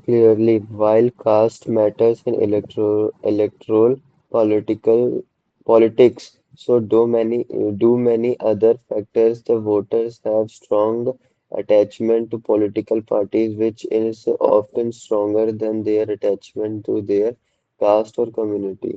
Clearly, while caste matters in electoral politics, so do many other factors. The voters have strong attachment to political parties, which is often stronger than their attachment to their caste or community.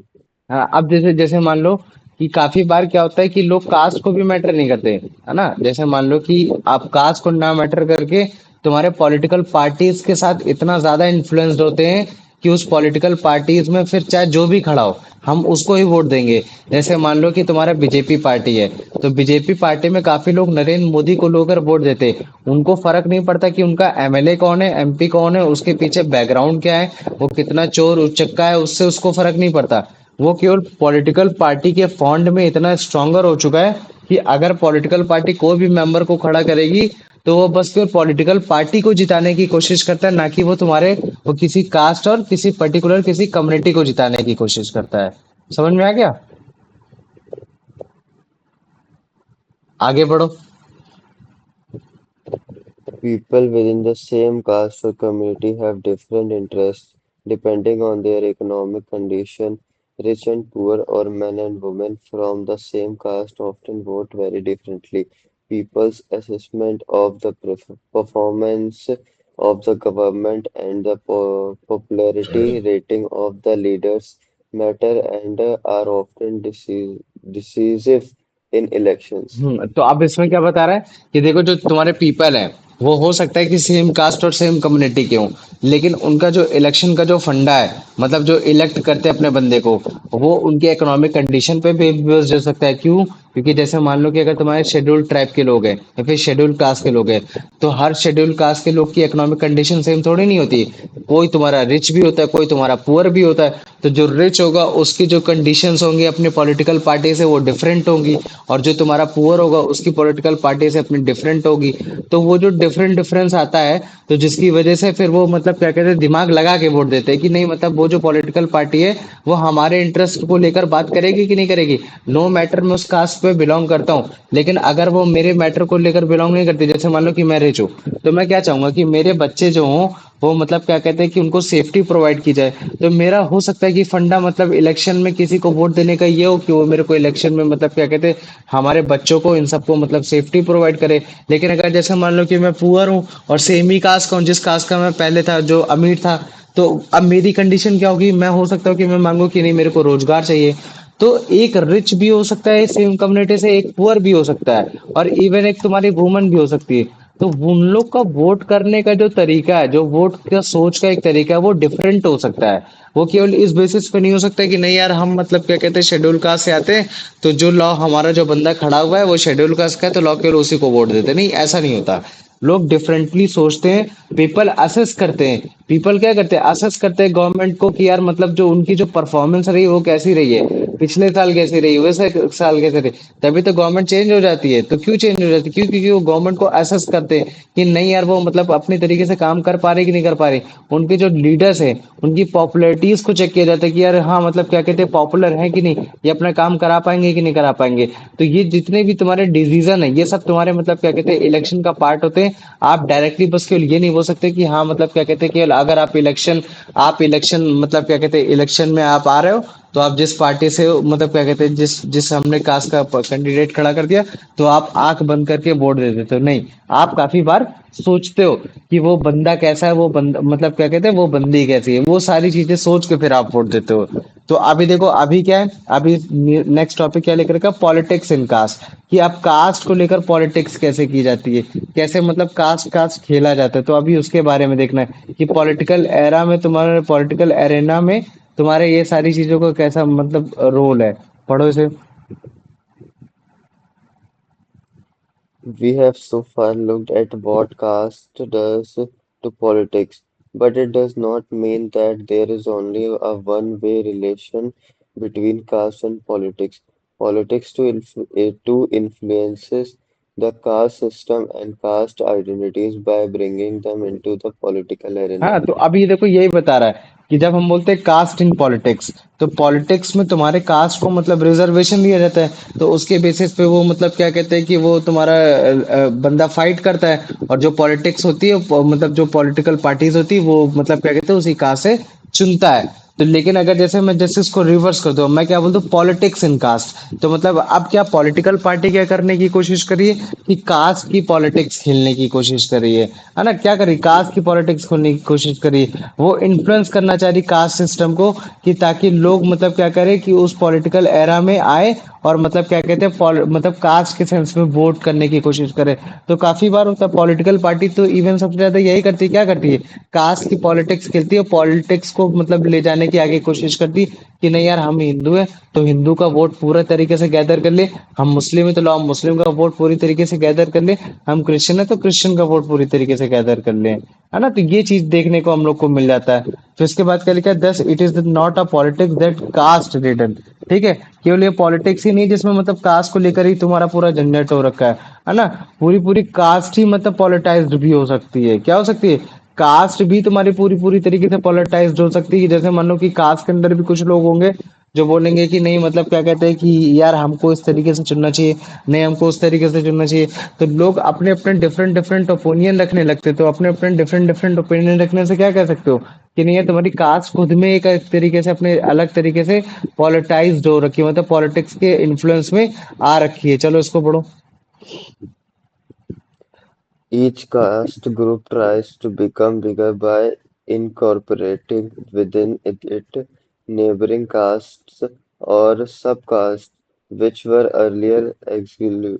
हाँ, अब जैसे जैसे मान लो कि काफी बार क्या होता है कि लोग कास्ट को भी मैटर नहीं करते, है ना, जैसे मान लो कि आप कास्ट को ना मैटर करके तुम्हारे पॉलिटिकल पार्टीज के साथ इतना ज्यादा इन्फ्लुएंस्ड होते हैं कि उस पॉलिटिकल पार्टीज में फिर चाहे जो भी खड़ा हो हम उसको ही वोट देंगे। जैसे मान लो कि तुम्हारा बीजेपी पार्टी है, तो बीजेपी पार्टी में काफी लोग नरेंद्र मोदी को लेकर वोट देते हैं। उनको फर्क नहीं पड़ता कि उनका एमएलए कौन है, एमपी कौन है, उसके पीछे बैकग्राउंड क्या है, वो कितना चोर उचक्का है, उससे उसको फर्क नहीं पड़ता। वो केवल पॉलिटिकल पार्टी के फॉन्ड में इतना स्ट्रांगर हो चुका है कि अगर पॉलिटिकल पार्टी कोई भी मेंबर को खड़ा करेगी तो वो बस केवल पॉलिटिकल पार्टी को जिताने की कोशिश करता है, ना कि वो तुम्हारे वो किसी कास्ट और किसी पर्टिकुलर किसी कम्युनिटी को जिताने की कोशिश करता है। समझ में आ गया? आगे बढ़ो। People within the same caste or community have different interests depending on their economic condition. Rich and poor, or men and women from the same caste, often vote very differently. People's assessment of the performance of the government and the popularity rating of the leaders matter and are often decisive in elections. तो अब इसमें क्या बता रहा है कि देखो जो तुम्हारे पीपल हैं वो हो सकता है कि सेम कास्ट और सेम कम्युनिटी के हों, लेकिन उनका जो इलेक्शन का जो फंडा है, मतलब जो इलेक्ट करते हैं अपने बंदे को, वो उनके इकोनॉमिक कंडीशन पे भी बेस्ड हो सकता है। क्यों? क्योंकि जैसे मान लो कि अगर तुम्हारे शेड्यूल्ड ट्राइब के लोग हैं या फिर शेड्यूल्ड कास्ट के लोग हैं, तो हर शेड्यूल्ड कास्ट के लोग की इकोनॉमिक कंडीशन सेम थोड़ी नहीं होती। कोई तुम्हारा रिच भी होता है, कोई तुम्हारा पुअर भी होता है। तो जो रिच होगा उसकी जो कंडीशंस होंगी अपने पॉलिटिकल पार्टी से वो डिफरेंट होंगी, और जो तुम्हारा पुअर होगा उसकी पॉलिटिकल पार्टी से अपनी डिफरेंट होगी। तो वो जो डिफरेंट डिफरेंस आता है, तो जिसकी वजह से फिर वो मतलब क्या कहते हैं, दिमाग लगा के वोट देते हैं कि नहीं मतलब वो जो पॉलिटिकल पार्टी है वो हमारे इंटरेस्ट को लेकर बात करेगी कि नहीं करेगी। नो मैटर मैं उस कास्ट पे बिलोंग करता हूँ, लेकिन अगर वो मेरे मैटर को लेकर बिलोंग नहीं करती, जैसे मान लो कि मैं रिच हूँ, तो मैं क्या चाहूंगा कि मेरे बच्चे जो हों वो मतलब क्या कहते हैं कि उनको सेफ्टी प्रोवाइड की जाए। तो मेरा हो सकता है कि फंडा मतलब इलेक्शन में किसी को वोट देने का ये हो कि वो मेरे को इलेक्शन में मतलब क्या कहते हैं हमारे बच्चों को इन सबको मतलब सेफ्टी प्रोवाइड करे। लेकिन अगर जैसे मान लो कि मैं पुअर हूँ और सेम ही कास्ट का हूँ जिस कास्ट का मैं पहले था जो अमीर था, तो अब मेरी कंडीशन क्या होगी, मैं हो सकता हूँ कि मैं मांगू कि नहीं मेरे को रोजगार चाहिए। तो एक रिच भी हो सकता है सेम कम्युनिटी से, एक पुअर भी हो सकता है, और इवन एक तुम्हारी वुमन भी हो सकती है। तो उन लोग का वोट करने का जो तरीका है, जो वोट का सोच का एक तरीका है, वो डिफरेंट हो सकता है। वो केवल इस बेसिस पे नहीं हो सकता कि नहीं यार हम मतलब क्या कहते हैं शेड्यूल कास्ट से आते हैं, तो जो लॉ हमारा जो बंदा खड़ा हुआ है वो शेड्यूल कास्ट का है तो लॉ केवल उसी को वोट देते हैं। नहीं, ऐसा नहीं होता। लोग डिफरेंटली सोचते हैं। पीपल असेस करते हैं, पीपल क्या करते हैं, असेस करते हैं गवर्नमेंट को कि यार मतलब जो उनकी जो परफॉर्मेंस रही है वो कैसी रही है। पिछले साल कैसी रही वैसे साल कैसे रही, तभी तो गवर्नमेंट चेंज हो जाती है। तो क्यों चेंज हो जाती है? क्यों? क्योंकि वो गवर्नमेंट को असेस करते हैं कि नहीं यार वो मतलब अपनी तरीके से काम कर पा रहे कि नहीं कर पा रहे। उनके जो लीडर्स हैं उनकी पॉपुलैरिटीज को चेक किया जाता है कि यार हाँ मतलब क्या कहते हैं पॉपुलर है कि नहीं, ये अपना काम करा पाएंगे कि नहीं करा पाएंगे। तो ये जितने भी तुम्हारे डिसीजन है ये सब तुम्हारे मतलब क्या कहते हैं इलेक्शन का पार्ट होते हैं। आप डायरेक्टली बस केवल ये नहीं बोल सकते कि हाँ मतलब क्या कहते हैं केवल अगर आप इलेक्शन मतलब क्या कहते हैं इलेक्शन में आप आ रहे हो तो आप जिस पार्टी से हो मतलब क्या कहते हैं जिस जिस हमने कास्ट का कैंडिडेट खड़ा कर दिया तो आप आंख बंद करके वोट दे देते हो, नहीं। आप काफी बार सोचते हो कि वो बंदा कैसा है, वो बंदा मतलब क्या कहते हैं वो बंदी कैसी है, वो सारी चीजें सोच के फिर आप वोट देते हो। तो अभी देखो अभी क्या है, अभी नेक्स्ट टॉपिक क्या लेकर का, पॉलिटिक्स इन कास्ट। कि अब कास्ट को लेकर पॉलिटिक्स कैसे की जाती है, कैसे मतलब कास्ट कास्ट खेला जाता है। तो अभी उसके बारे में देखना है कि पॉलिटिकल एरा में तुम्हारे पॉलिटिकल एरेना में तुम्हारे ये सारी चीजों का कैसा मतलब रोल है। पढ़ो इसे। We have so far looked at what caste does to politics, but it does not mean that there is only a one-way relation between caste and politics. Politics to influences the caste system and caste identities by bringing them into the political arena. हाँ तो अभी देखो यही बता रहा है कि जब हम बोलते हैं कास्ट इन पॉलिटिक्स, तो पॉलिटिक्स में तुम्हारे कास्ट को मतलब रिजर्वेशन दिया जाता है। तो उसके बेसिस पे वो मतलब क्या कहते हैं कि वो तुम्हारा बंदा फाइट करता है। और जो पॉलिटिक्स होती है मतलब जो पॉलिटिकल पार्टीज होती है वो मतलब क्या कहते हैं उसी कास्ट से चुनता है। तो लेकिन अगर जैसे मैं जैसे इसको रिवर्स कर दूं, मैं क्या बोलता हूँ पॉलिटिक्स इन कास्ट, तो मतलब अब क्या पॉलिटिकल पार्टी क्या करने की कोशिश करिए कि कास्ट की पॉलिटिक्स खेलने की कोशिश करिए, है ना। क्या करिए कास्ट की पॉलिटिक्स खेलने की कोशिश करिए, वो इन्फ्लुएंस करना चाह रही कास्ट सिस्टम को कि ताकि लोग मतलब क्या करें कि उस पॉलिटिकल एरा में आए और मतलब क्या कहते हैं मतलब कास्ट के सेंस में वोट करने की कोशिश करे। तो काफी बार होता है पॉलिटिकल पार्टी तो इवन सबसे ज्यादा यही करती है, क्या करती है कास्ट की पॉलिटिक्स खेलती है, पॉलिटिक्स को मतलब ले जाने की आगे कोशिश करती है कि नहीं यार हम हिंदू हैं तो हिंदू का वोट पूरा तरीके से गैदर कर ले, हम मुस्लिम है तो लो हम मुस्लिम का वोट पूरी तरीके से गैदर कर ले, हम क्रिश्चियन है तो क्रिश्चियन का वोट पूरी तरीके से गैदर कर ले, है ना। तो ये चीज देखने को हम लोग को मिल जाता है। फिर इसके बाद क्या लिखा है, thus it is not a politics that caste ridden. ठीक है, केवल ये पॉलिटिक्स ही नहीं जिसमें मतलब कास्ट को लेकर ही तुम्हारा पूरा झंझट हो रखा है ना। पूरी पूरी कास्ट ही मतलब पॉलिटाइज्ड भी हो सकती है, क्या हो सकती है, कास्ट भी तुम्हारी पूरी पूरी तरीके से पॉलिटाइज्ड हो सकती है। जैसे मान लो कि कास्ट के अंदर भी कुछ लोग होंगे जो बोलेंगे कि नहीं मतलब क्या कहते हैं कि यार हमको इस तरीके से चुनना चाहिए, नहीं हमको उस तरीके से चुनना चाहिए। तो लोग अपने अपने डिफरेंट डिफरेंट ओपिनियन रखने लगते हैं। तो अपने अपने डिफरेंट डिफरेंट ओपिनियन रखने से क्या कह सकते हो कि नहीं है तुम्हारी कास्ट खुद में एक तरीके से अपने अलग तरीके से पॉलिटाइज्ड हो रखी है, मतलब पॉलिटिक्स के इन्फ्लुएंस में आ रखी है। चलो इसको पढ़ो। Each caste group tries to become bigger by incorporating within it neighboring castes or subcastes which were earlier excluded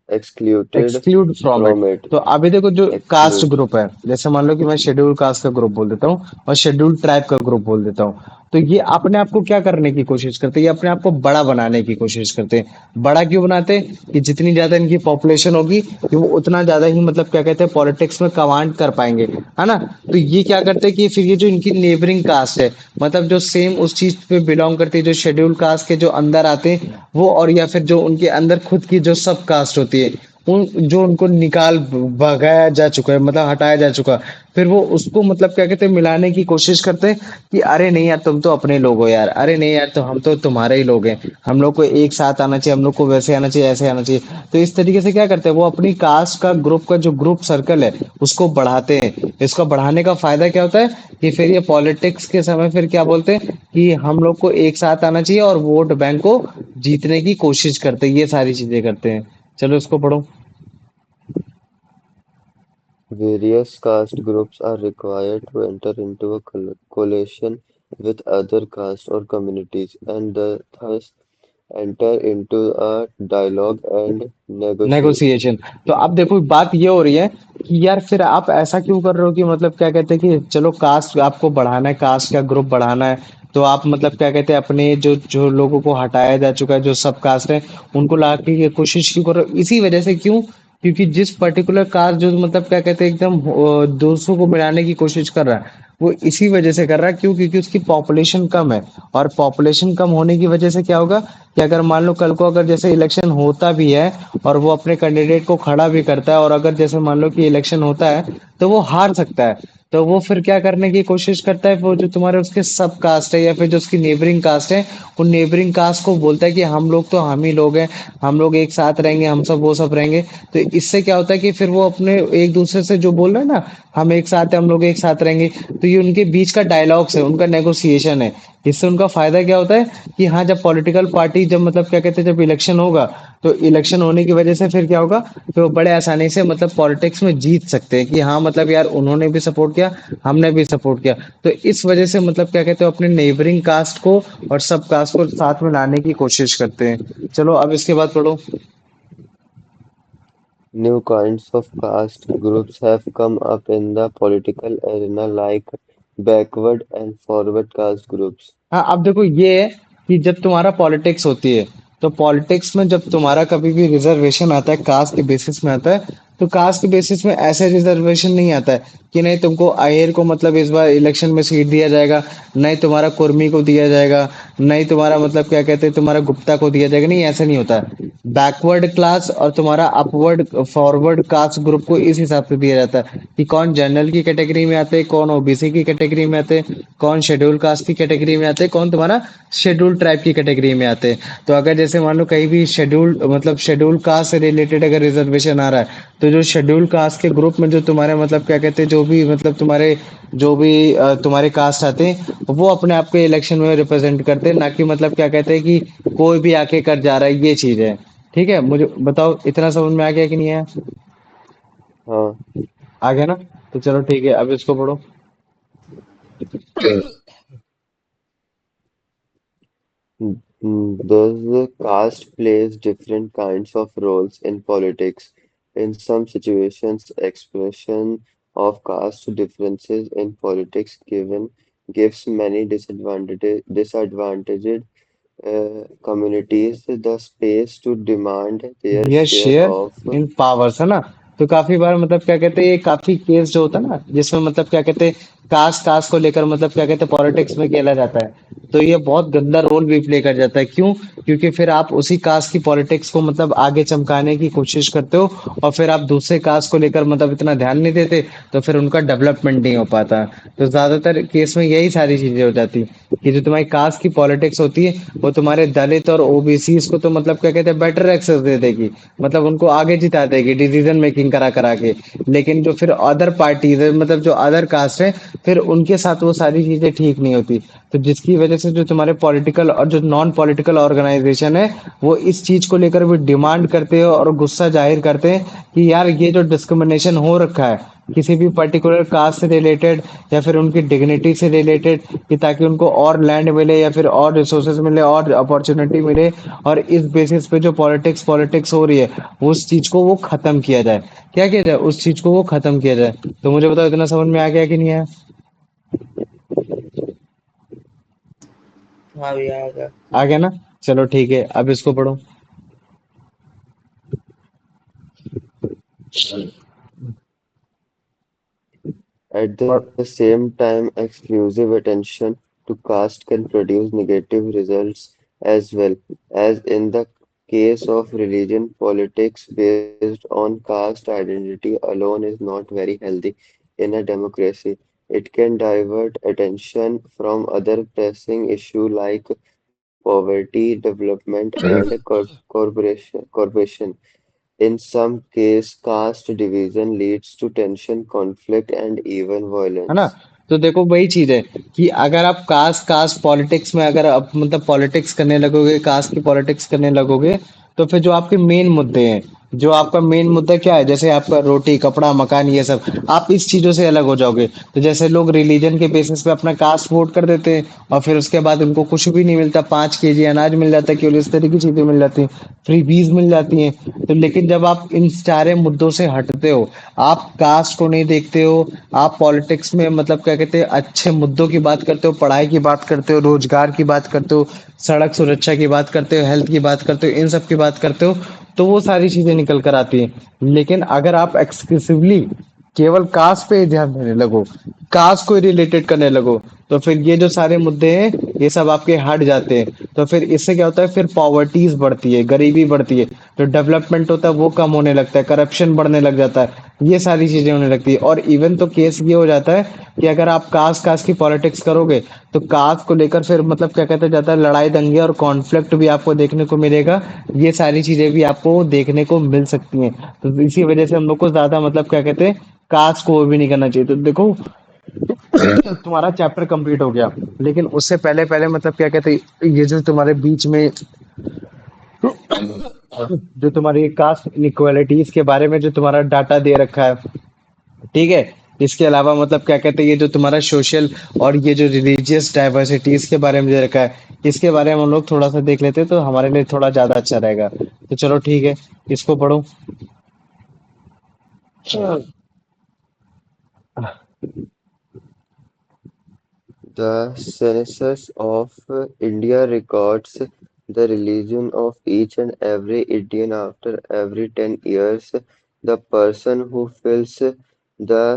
exclude from it. from it. तो अभी देखो जो कास्ट Exclude. ग्रुप है, जैसे मान लो कि मैं शेड्यूल कास्ट का ग्रुप बोल देता हूँ और शेड्यूल ट्राइब का ग्रुप बोल देता हूँ। तो ये अपने आप को क्या करने की कोशिश करते हैं, ये अपने आप को बड़ा बनाने की कोशिश करते हैं। बड़ा क्यों बनाते हैं कि जितनी ज्यादा इनकी पॉपुलेशन होगी कि वो उतना ज्यादा ही मतलब क्या कहते हैं पॉलिटिक्स में कमांड कर पाएंगे, है ना। तो ये क्या करते हैं कि फिर ये जो इनकी नेबरिंग कास्ट है मतलब जो सेम उस चीज पे बिलोंग करती है, जो शेड्यूल कास्ट के जो अंदर आते हैं वो, और या फिर जो उनके अंदर खुद की जो सब कास्ट होती है उन जो उनको निकाल भगाया जा चुका है मतलब हटाया जा चुका, फिर वो उसको मतलब क्या कहते हैं मिलाने की कोशिश करते हैं कि अरे नहीं यार तुम तो अपने लोग हो यार, अरे नहीं यार तो हम तो तुम्हारे ही लोग हैं, हम लोग को एक साथ आना चाहिए, हम लोग को वैसे आना चाहिए ऐसे आना चाहिए। तो इस तरीके से क्या करते हैं वो अपनी कास्ट का ग्रुप का जो ग्रुप सर्कल है उसको बढ़ाते हैं। इसको बढ़ाने का फायदा क्या होता है कि फिर ये पॉलिटिक्स के समय फिर क्या बोलते हैं कि हम लोग को एक साथ आना चाहिए और वोट बैंक को जीतने की कोशिश करते हैं, ये सारी चीजें करते हैं। चलो इसको पढ़ो। Various caste groups are required to enter into a coalition with other castes or communities and thus enter into a dialogue and negotiation. Negotiation. तो अब देखो बात ये हो रही है कि यार फिर आप ऐसा क्यों कर रहे हो कि मतलब क्या कहते हैं कि चलो कास्ट आपको बढ़ाना है, कास्ट का ग्रुप बढ़ाना है, तो आप मतलब क्या कहते हैं अपने जो जो लोगों को हटाया जा चुका है जो सब कास्ट है उनको ला के ये कोशिश क्यों कर रहे हो, इसी वजह से। क्यों? क्योंकि जिस पर्टिकुलर कास्ट जो मतलब क्या कहते हैं एकदम दूसरों को मिलाने की कोशिश कर रहा है वो इसी वजह से कर रहा है। क्यों? क्योंकि उसकी पॉपुलेशन कम है। और पॉपुलेशन कम होने की वजह से क्या होगा कि अगर मान लो कल को अगर जैसे इलेक्शन होता भी है और वो अपने कैंडिडेट को खड़ा भी करता है, और अगर जैसे मान लो कि इलेक्शन होता है तो वो हार सकता है। तो वो फिर क्या करने की कोशिश करता है, वो जो तुम्हारे उसके सब कास्ट है या फिर जो उसकी नेबरिंग कास्ट है, उन नेबरिंग कास्ट को बोलता है कि हम लोग तो हम ही लोग हैं, हम लोग एक साथ रहेंगे, हम सब वो सब रहेंगे। तो इससे क्या होता है कि फिर वो अपने एक दूसरे से जो बोल रहे हैं ना, हम एक साथ हैं, हम लोग एक साथ रहेंगे, तो ये उनके बीच का डायलॉग्स है, उनका नेगोशिएशन है। इससे उनका फायदा क्या होता है कि हाँ, जब पॉलिटिकल पार्टी जब मतलब क्या कहते हैं, जब इलेक्शन होगा, तो इलेक्शन होने की वजह से फिर क्या होगा, फिर वो बड़े आसानी से मतलब पॉलिटिक्स में जीत सकते हैं कि हाँ मतलब यार उन्होंने भी सपोर्ट किया, हमने भी सपोर्ट किया। तो इस वजह से मतलब क्या कहते हैं, अपने नेबरिंग कास्ट को और सब कास्ट को साथ में लाने की कोशिश करते हैं। चलो अब इसके बाद पढ़ो। New kinds of caste groups have come up in the political arena like backward and forward caste groups. हाँ, अब देखो ये है कि जब तुम्हारा पॉलिटिक्स होती है, तो पॉलिटिक्स में जब तुम्हारा कभी भी रिजर्वेशन आता है, कास्ट के बेसिस में आता है, तो कास्ट के बेसिस में ऐसे रिजर्वेशन नहीं आता है कि नहीं तुमको अहेर को मतलब इस बार इलेक्शन में सीट दिया जाएगा, नहीं तुम्हारा कुर्मी को दिया जाएगा, नहीं तुम्हारा मतलब क्या कहते हैं तुम्हारा गुप्ता को दिया जाएगा। नहीं, ऐसा नहीं होता है। बैकवर्ड क्लास और तुम्हारा अपवर्ड फॉरवर्ड कास्ट ग्रुप को इस हिसाब से दिया जाता है कि कौन जनरल की कैटेगरी में आते हैं, कौन ओबीसी की कैटेगरी में आते हैं, कौन शेड्यूल कास्ट की कैटेगरी में आते हैं, कौन तुम्हारा शेड्यूल ट्राइब की कैटेगरी में आते हैं। तो अगर जैसे मान लो कहीं भी शेड्यूल मतलब शेड्यूल कास्ट से रिलेटेड अगर रिजर्वेशन आ रहा है, तो जो शेड्यूल कास्ट के ग्रुप में जो तुम्हारे मतलब क्या कहते हैं, जो भी मतलब तुम्हारे जो भी तुम्हारे कास्ट आते हैं, वो अपने आप को इलेक्शन में रिप्रेजेंट करते हैं, ना कि मतलब क्या कहते हैं कि कोई भी आके कर जा रहा है, ये चीज है। ठीक है, मुझे बताओ इतना समझ में आ गया कि नहीं आया? हाँ, आ गया ना? तो चलो ठीक है, अब इसको पढ़ो। thus caste plays different kinds of roles in politics. In some situations, expression of caste differences in politics gives many disadvantaged communities the space to demand their ये share share of in powers है ना। तो काफी बार मतलब क्या कहते हैं, ये काफी केस जो होता है ना जिसमें मतलब क्या कहते हैं कास्ट कास्ट को लेकर मतलब क्या कहते हैं पॉलिटिक्स में खेला जाता है, तो ये बहुत गंदा रोल भी प्ले कर जाता है। क्यों? क्योंकि फिर आप उसी कास्ट की पॉलिटिक्स को मतलब आगे चमकाने की कोशिश करते हो, और फिर आप दूसरे कास्ट को लेकर मतलब इतना ध्यान नहीं देते, तो फिर उनका डेवलपमेंट नहीं हो पाता। तो ज्यादातर केस में यही सारी चीजें हो जाती कि जो तुम्हारी कास्ट की पॉलिटिक्स होती है, वो तुम्हारे दलित और ओबीसी को तो मतलब क्या कहते हैं बेटर एक्सेस दे देगी, मतलब उनको आगे जिता देगी डिसीजन मेकिंग करा करा के। लेकिन जो फिर अदर पार्टीज है मतलब जो अदर कास्ट है, फिर उनके साथ वो सारी चीजें ठीक नहीं होती। तो जिसकी वजह से जो तुम्हारे पॉलिटिकल और जो नॉन पॉलिटिकल ऑर्गेनाइजेशन है, वो इस चीज को लेकर भी डिमांड करते हैं और गुस्सा जाहिर करते हैं कि यार ये जो डिस्क्रिमिनेशन हो रखा है किसी भी पर्टिकुलर कास्ट से रिलेटेड या फिर उनकी डिग्निटी से रिलेटेड, कि ताकि उनको और लैंड मिले या फिर और रिसोर्सेज मिले और अपॉर्चुनिटी मिले, और इस बेसिस पे जो पॉलिटिक्स पॉलिटिक्स हो रही है उस चीज को वो खत्म किया जाए। क्या किया जाए? उस चीज को वो खत्म किया जाए। तो मुझे बताओ इतना समझ में आ गया कि नहीं आया? हाँ भैया आ गया। आ गया ना? चलो ठीक है, अब इसको पढ़ो। At the same time, exclusive attention to caste can produce negative results as well, as in the case of religion. Politics based on caste identity alone is not very healthy in a democracy. It can divert attention from other pressing issues like poverty, development, and corruption. In some cases, caste division leads to tension, conflict, and even है ना? violence. तो देखो वही चीज है कि अगर आप कास्ट कास्ट पॉलिटिक्स में अगर आप मतलब पॉलिटिक्स करने लगोगे, कास्ट की पॉलिटिक्स करने लगोगे, तो फिर जो आपके मेन मुद्दे हैं, जो आपका मेन मुद्दा क्या है, जैसे आपका रोटी कपड़ा मकान ये सब, आप इस चीजों से अलग हो जाओगे। तो जैसे लोग रिलीजन के बेसिस पे अपना कास्ट वोट कर देते हैं, और फिर उसके बाद उनको कुछ भी नहीं मिलता, 5 केजी अनाज मिल जाता है, केवल इस तरह की चीजें मिल जाती हैं, फ्री बीज मिल जाती हैं। तो लेकिन जब आप इन सारे मुद्दों से हटते हो, आप कास्ट को नहीं देखते हो, आप पॉलिटिक्स में मतलब क्या कहते हैं अच्छे मुद्दों की बात करते हो, पढ़ाई की बात करते हो, रोजगार की बात करते हो, सड़क सुरक्षा की बात करते हो, हेल्थ की बात करते हो, इन सब की बात करते हो, तो वो सारी चीजें निकल कर आती हैं। लेकिन अगर आप एक्सक्लूसिवली केवल कास्ट पे ही ध्यान देने लगो, कास्ट को रिलेटेड करने लगो, तो फिर ये जो सारे मुद्दे हैं ये सब आपके हट जाते हैं। तो फिर इससे क्या होता है, फिर पॉवर्टीज बढ़ती है, गरीबी बढ़ती है, जो डेवलपमेंट होता है वो कम होने लगता है, करप्शन बढ़ने लग जाता है, ये सारी चीजें होने लगती है। और इवन तो केस ये हो जाता है कि अगर आप कास्ट कास्ट की पॉलिटिक्स करोगे तो कास्ट को लेकर फिर मतलब क्या कहते हैं जाता है लड़ाई दंगे और कॉन्फ्लिक्ट भी आपको देखने को मिलेगा। ये सारी चीजें भी आपको देखने को मिल सकती हैं। तो इसी वजह से हम लोग को ज्यादा मतलब क्या कहते हैं कास्ट को वो भी नहीं करना चाहिए। तो देखो तुम्हारा चैप्टर कंप्लीट हो गया, लेकिन उससे पहले पहले मतलब क्या कहते हैं ये जो तुम्हारे बीच में जो तुम्हारी कास्ट इनइक्वालिटीज के बारे में जो तुम्हारा डाटा दे रखा है, ठीक है, इसके अलावा मतलब क्या कहते हैं ये जो तुम्हारा सोशल और ये जो रिलीजियस डाइवर्सिटीज के बारे में दे रखा है, इसके बारे में हम लोग थोड़ा सा देख लेते हैं तो हमारे लिए थोड़ा ज्यादा अच्छा रहेगा। तो चलो ठीक है, इसको पढ़ो। The census of India records the religion of each and every Indian after every 10 years. The person who fills the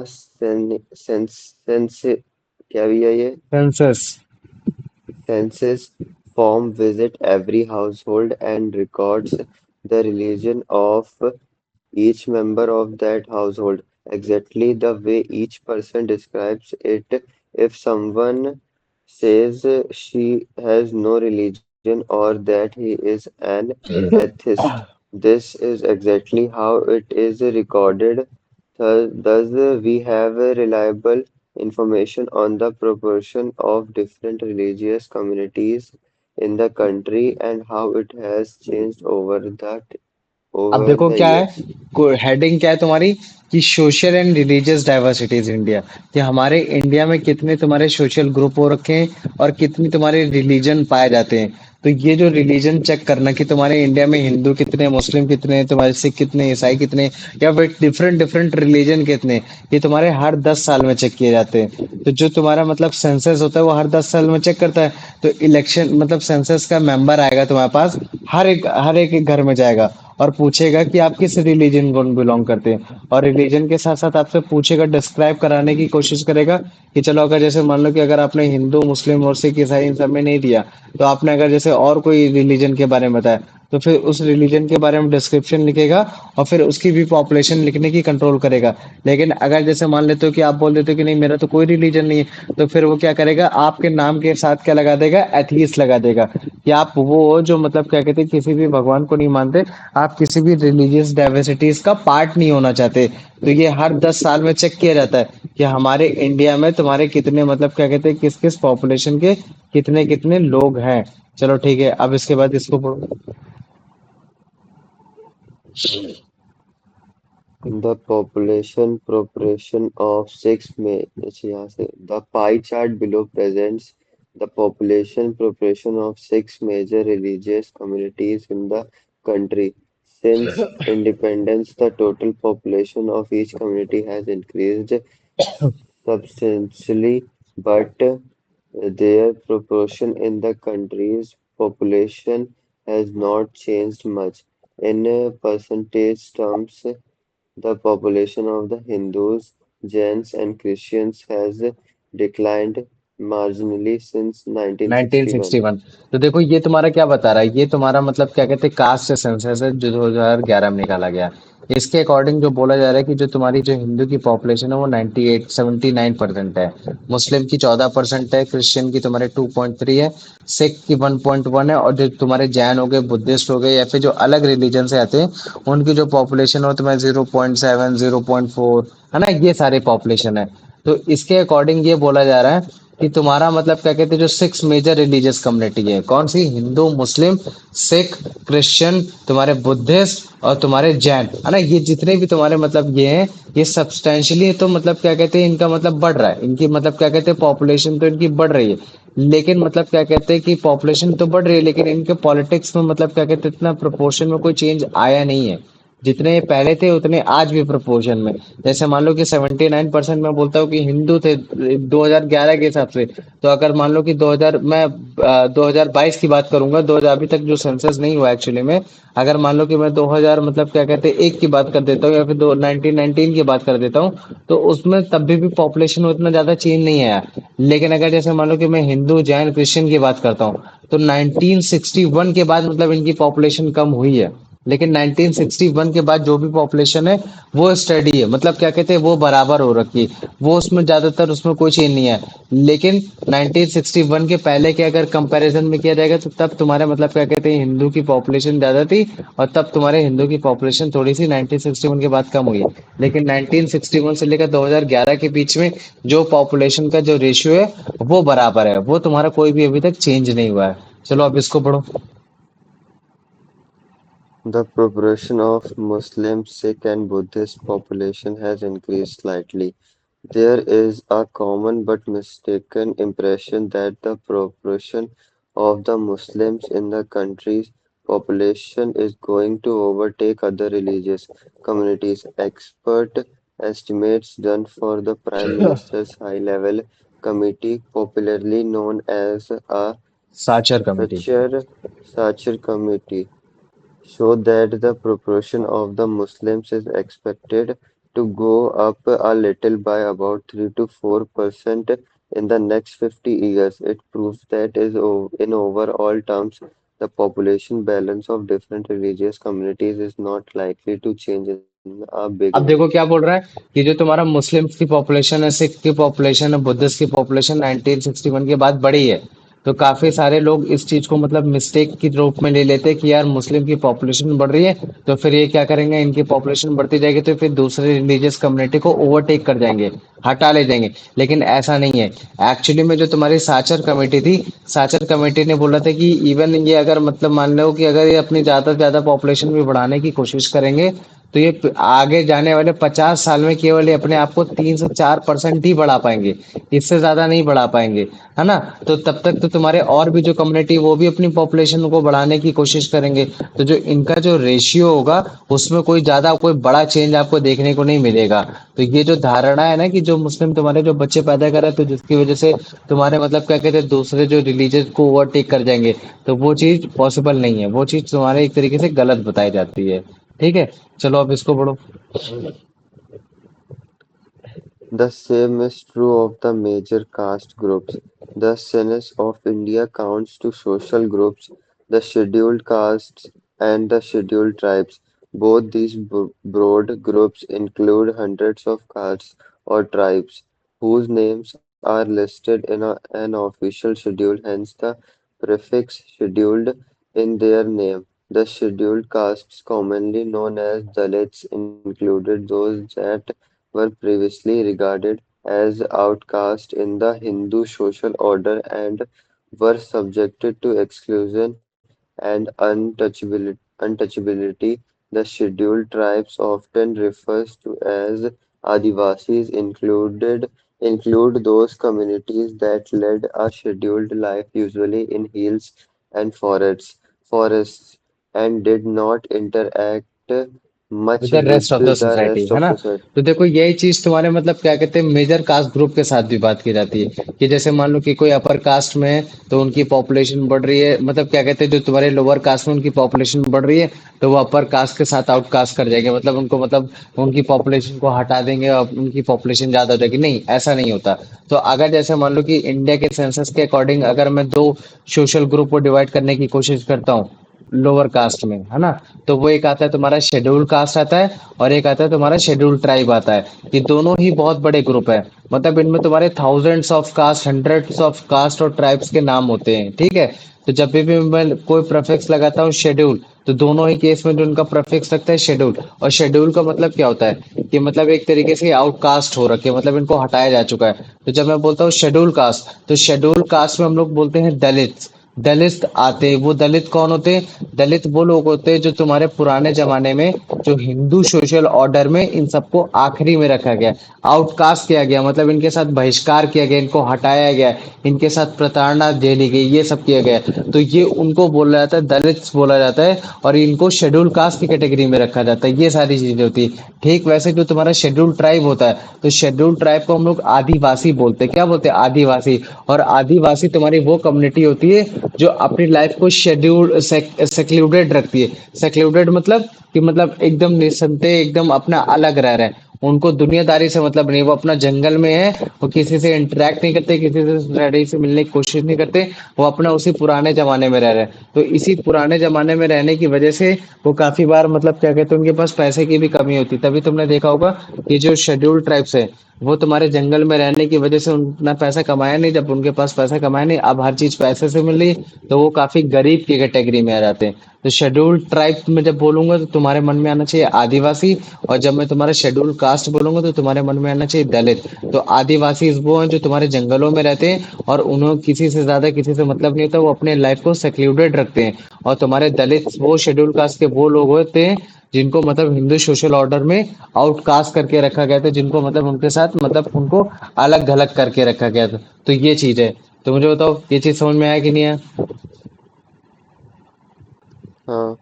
क्या भी है ये? Census. Census form visit every household and records the religion of each member of that household exactly the way each person describes it. If someone says she has no religion or that he is an atheist, this is exactly how it is recorded. Thus, we have reliable information on the proportion of different religious communities in the country and how it has changed अब over देखो the क्या है, years. हेडिंग क्या है तुम्हारी कि social and religious diversities India, कि हमारे इंडिया में कितने तुम्हारे सोशल ग्रुप हो रखे हैं और कितनी तुम्हारे रिलीजन पाए जाते हैं। तो ये जो रिलीजन चेक करना कि तुम्हारे इंडिया में हिंदू कितने, मुस्लिम कितने, तुम्हारे सिख कितने, ईसाई कितने, या फिर डिफरेंट डिफरेंट रिलीजन कितने, ये तुम्हारे हर 10 साल में चेक किए जाते हैं। तो जो तुम्हारा मतलब सेंसस होता है वो हर 10 साल में चेक करता है। तो इलेक्शन मतलब सेंसस का मेंबर आएगा तुम्हारे पास, हर एक घर में जाएगा और पूछेगा कि आप किस रिलीजन को बिलोंग करते हैं, और रिलीजन के साथ साथ आपसे पूछेगा, डिस्क्राइब कराने की कोशिश करेगा कि चलो अगर जैसे मान लो कि अगर आपने हिंदू मुस्लिम और सिख ईसाई इन सब में नहीं दिया, तो आपने अगर जैसे और कोई रिलीजन के बारे में बताया, तो फिर उस रिलीजन के बारे में डिस्क्रिप्शन लिखेगा और फिर उसकी भी पॉपुलेशन लिखने की कंट्रोल करेगा। लेकिन अगर जैसे मान लेते हो कि आप बोल देते हो कि नहीं मेरा तो कोई रिलीजन नहीं है, तो फिर वो क्या करेगा, आपके नाम के साथ क्या लगा देगा, एथलीस्ट लगा देगा, कि आप वो जो मतलब क्या कहते हैं किसी भी भगवान को नहीं मानते, आप किसी भी रिलीजियस डाइवर्सिटीज का पार्ट नहीं होना चाहते। तो ये हर 10 साल में चेक किया जाता है कि हमारे इंडिया में तुम्हारे कितने मतलब क्या कहते हैं किस किस पॉपुलेशन के कितने कितने लोग हैं। चलो ठीक है, अब इसके बाद इसको पढ़ो। The population proportion of the pie chart below presents the population proportion of six major religious communities in the country. Since independence, the total population of each community has increased substantially, but their proportion in the country's population has not changed much. In percentage terms, the population of the Hindus, Jains and Christians has declined marginally since 1961. 1961। तो देखो ये तुम्हारा क्या बता रहा है, ये तुम्हारा मतलब क्या कहते हैं कास्ट सेंसस है जो 2011 में निकाला गया। इसके अकॉर्डिंग जो बोला जा रहा है कि जो तुम्हारी जो हिंदू की पॉपुलेशन है वो 79% है, मुस्लिम की 14% है, क्रिश्चियन की तुम्हारे 2.3 है, सिख की 1.1 है, और जो तुम्हारे जैन हो गए, बुद्धिस्ट हो गए, या फिर जो अलग रिलीजन से आते हैं उनकी जो पॉपुलेशन हो तुम्हारे 0.7, 0.4 है ना, ये सारे पॉपुलेशन है। तो इसके अकॉर्डिंग ये बोला जा रहा है कि तुम्हारा मतलब क्या कहते हैं जो सिक्स मेजर रिलीजियस कम्युनिटी है, कौन सी, हिंदू, मुस्लिम, सिख, क्रिश्चियन, तुम्हारे बुद्धिस्ट और तुम्हारे जैन, है ना, ये जितने भी तुम्हारे मतलब ये हैं, ये सब्सटेंशियली तो मतलब क्या कहते हैं इनका मतलब बढ़ रहा है, इनकी मतलब क्या कहते हैं पॉपुलेशन तो इनकी बढ़ रही है, लेकिन मतलब क्या कहते हैं कि पॉपुलेशन तो बढ़ रही है लेकिन इनके पॉलिटिक्स में मतलब क्या कहते हैं इतना प्रोपोर्शन में कोई चेंज आया नहीं है। जितने ये पहले थे उतने आज भी प्रोपोर्शन में। जैसे मान लो कि 79% मैं बोलता हूँ कि हिंदू थे 2011 के हिसाब से। तो अगर मान लो कि 2000 मैं 2022 की बात करूंगा, 2000 अभी तक जो सेंसस नहीं हुआ एक्चुअली में। अगर मान लो कि मैं 2000 मतलब क्या कहते हैं एक की बात कर देता हूँ या फिर 1919 की बात कर देता हूँ, तो उसमें तब भी पॉपुलेशन में उतना ज्यादा चेंज नहीं आया। लेकिन अगर जैसे मान लो कि मैं हिंदू जैन क्रिश्चियन की बात करता हूँ, तो 1961 के बाद मतलब इनकी पॉपुलेशन कम हुई है। लेकिन 1961 के बाद जो भी पॉपुलेशन है वो स्टडी है, मतलब क्या कहते हैं वो बराबर हो रखी है, वो उसमें ज्यादातर उसमें कोई चेंज नहीं है। लेकिन 1961 के पहले के अगर कंपैरिजन में किया जाएगा तो तब तुम्हारे मतलब क्या कहते हैं हिंदू की पॉपुलेशन ज्यादा थी, और तब तुम्हारे हिंदू की पॉपुलेशन थोड़ी सी 1961 के बाद कम हुई है। लेकिन 1961 से लेकर 2011 के बीच में जो पॉपुलेशन का जो रेशियो है वो बराबर है, वो तुम्हारा कोई भी अभी तक चेंज नहीं हुआ है। चलो अब इसको पढ़ो। The proportion of Muslim, Sikh, and Buddhist population has increased slightly. There is a common but mistaken impression that the proportion of the Muslims in the country's population is going to overtake other religious communities. Expert estimates done for the Prime Minister's High-Level Committee, popularly known as a Sachar committee. Sachar Committee, show that the proportion of the Muslims is expected to go up a little by about 3 to 4% in the next 50 years. It proves that in overall terms, the population balance of different religious communities is not likely to change in a big way. अब देखो क्या बोल रहा है कि जो तुम्हारा मुस्लिम्स की पॉपुलेशन है, सिख की पॉपुलेशन है, बुद्धिस्ट की पॉपुलेशन 1961 के बाद बढ़ी है। तो काफी सारे लोग इस चीज को मतलब मिस्टेक के रूप में ले लेते हैं कि यार मुस्लिम की पॉपुलेशन बढ़ रही है, तो फिर ये क्या करेंगे, इनकी पॉपुलेशन बढ़ती जाएगी तो फिर दूसरे रिलीजियस कम्युनिटी को ओवरटेक कर जाएंगे, हटा ले जाएंगे। लेकिन ऐसा नहीं है। एक्चुअली में जो तुम्हारी साचर कमेटी थी, साचर कमेटी ने बोला था कि इवन ये अगर मतलब मान लो कि अगर ये अपनी ज्यादा से ज्यादा पॉपुलेशन भी बढ़ाने की कोशिश करेंगे, तो ये आगे जाने वाले 50 साल में केवल ये अपने आप को 3 से 4% ही बढ़ा पाएंगे, इससे ज्यादा नहीं बढ़ा पाएंगे, है ना। तो तब तक तो तुम्हारे और भी जो कम्युनिटी वो भी अपनी पॉपुलेशन को बढ़ाने की कोशिश करेंगे। तो जो इनका जो रेशियो होगा उसमें कोई ज्यादा कोई बड़ा चेंज आपको देखने को नहीं मिलेगा। तो ये जो धारणा है ना कि जो मुस्लिम तुम्हारे जो बच्चे पैदा कर रहे हैं तो जिसकी वजह से तुम्हारे मतलब क्या कहते हैं दूसरे जो रिलीजन को ओवरटेक कर जाएंगे, तो वो चीज पॉसिबल नहीं है, वो चीज तुम्हारे एक तरीके से गलत बताई जाती है। ठीक है। चलो अब इसको पढ़ो। The same is true of the major caste groups. The Census of India counts two social groups, the scheduled castes and the scheduled tribes. Both these broad groups include hundreds of castes or tribes whose names are listed in an official schedule, hence the prefix scheduled in their name. The scheduled castes, commonly known as Dalits, included those that were previously regarded as outcasts in the Hindu social order and were subjected to exclusion and untouchability. The scheduled tribes, often referred to as Adivasis, include those communities that led a scheduled life, usually in hills and forests, and did not interact with much the with rest of the the society, rest है of ना। society. तो देखो यही चीज तुम्हारे मतलब क्या कहते हैं मेजर कास्ट ग्रुप के साथ भी बात की जाती है कि जैसे मान लो कि कोई अपर कास्ट में है तो उनकी पॉपुलेशन बढ़ रही है, मतलब क्या कहते हैं जो तुम्हारे लोअर कास्ट में उनकी पॉपुलेशन बढ़ रही है, तो वो अपर कास्ट के साथ आउटकास्ट कर जाएंगे, मतलब उनको मतलब उनकी पॉपुलेशन को हटा देंगे और उनकी पॉपुलेशन ज्यादा हो जाएगी। नहीं, ऐसा नहीं होता। तो अगर जैसे मान लो कि इंडिया के सेंसस के अकॉर्डिंग अगर मैं दो सोशल ग्रुप को डिवाइड करने की कोशिश करता हूँ लोअर कास्ट में, है ना, तो वो एक आता है तुम्हारा शेड्यूल कास्ट आता है और एक आता है तुम्हारा शेड्यूल ट्राइब आता है। ये दोनों ही बहुत बड़े ग्रुप है, मतलब इनमें तुम्हारे thousands of caste, hundreds of caste और ट्राइब्स के नाम होते हैं। ठीक है। तो जब भी मैं कोई प्रेफिक्स लगाता हूँ शेड्यूल, तो दोनों ही केस में जो उनका प्रेफिक्स लगता है शेड्यूल, और शेड्यूल का मतलब क्या होता है कि मतलब एक तरीके से आउटकास्ट हो रखे, मतलब इनको हटाया जा चुका है। तो जब मैं बोलता हूँ शेड्यूल कास्ट, तो शेड्यूल कास्ट में हम लोग बोलते हैं दलित, दलित आते हैं। वो दलित कौन होते हैं? दलित वो लोग होते हैं जो तुम्हारे पुराने जमाने में जो हिंदू सोशल ऑर्डर में इन सबको आखिरी में रखा गया, आउटकास्ट किया गया, मतलब इनके साथ बहिष्कार किया गया, इनको हटाया गया, इनके साथ प्रताड़ना झेली गई, ये सब किया गया। तो ये उनको बोला जाता है, दलित बोला जाता है, और इनको शेड्यूल कास्ट की कैटेगरी में रखा जाता है। ये सारी चीजें होती है। ठीक वैसे जो तुम्हारा शेड्यूल ट्राइब होता है, तो शेड्यूल ट्राइब को हम लोग आदिवासी बोलते हैं। क्या बोलते हैं? आदिवासी। और आदिवासी तुम्हारी वो कम्युनिटी होती है जो अपनी लाइफ को शेड्यूल सेक्लूडेड रखती है। सेक्लूडेड मतलब कि मतलब एकदम निसंदेह, एकदम अपना अलग रह रहे हैं। उनको दुनियादारी से मतलब नहीं, वो अपना जंगल में है, वो किसी से इंटरेक्ट नहीं करते, किसी से सोसाइटी से मिलने की कोशिश नहीं करते, वो अपना उसी पुराने जमाने में रह रहे हैं। तो इसी पुराने जमाने में रहने की वजह से वो काफी बार मतलब क्या कहते हैं, उनके पास पैसे की भी कमी होती है। तभी तुमने देखा होगा कि जो शेड्यूल्ड ट्राइब्स है, वो तुम्हारे जंगल में रहने की वजह से उतना पैसा कमाया नहीं। जब उनके पास पैसा कमाया नहीं, अब हर चीज पैसे से मिल रही, तो वो काफी गरीब की कैटेगरी में आ जाते हैं। तो शेड्यूल्ड ट्राइब में जब बोलूंगा तो तुम्हारे मन में आना चाहिए आदिवासी, और जब मैं तुम्हारा शेड्यूल्ड कास्ट बोलूंगा तो तुम्हारे मन में आना चाहिए दलित। तो आदिवासी वो हैं जो तुम्हारे जंगलों में रहते हैं, और उन्हें किसी से ज्यादा किसी से मतलब नहीं होता, वो अपने लाइफ को सेक्लूडेड रखते हैं। और तुम्हारे दलित वो शेड्यूल्ड कास्ट के वो लोग होते हैं जिनको मतलब हिंदू सोशल ऑर्डर में आउटकास्ट करके रखा गया था, जिनको मतलब उनके साथ मतलब उनको अलग थलग करके रखा गया था। तो ये चीज है। तो मुझे बताओ, ये चीज समझ में आया कि नहीं आया? हाँ।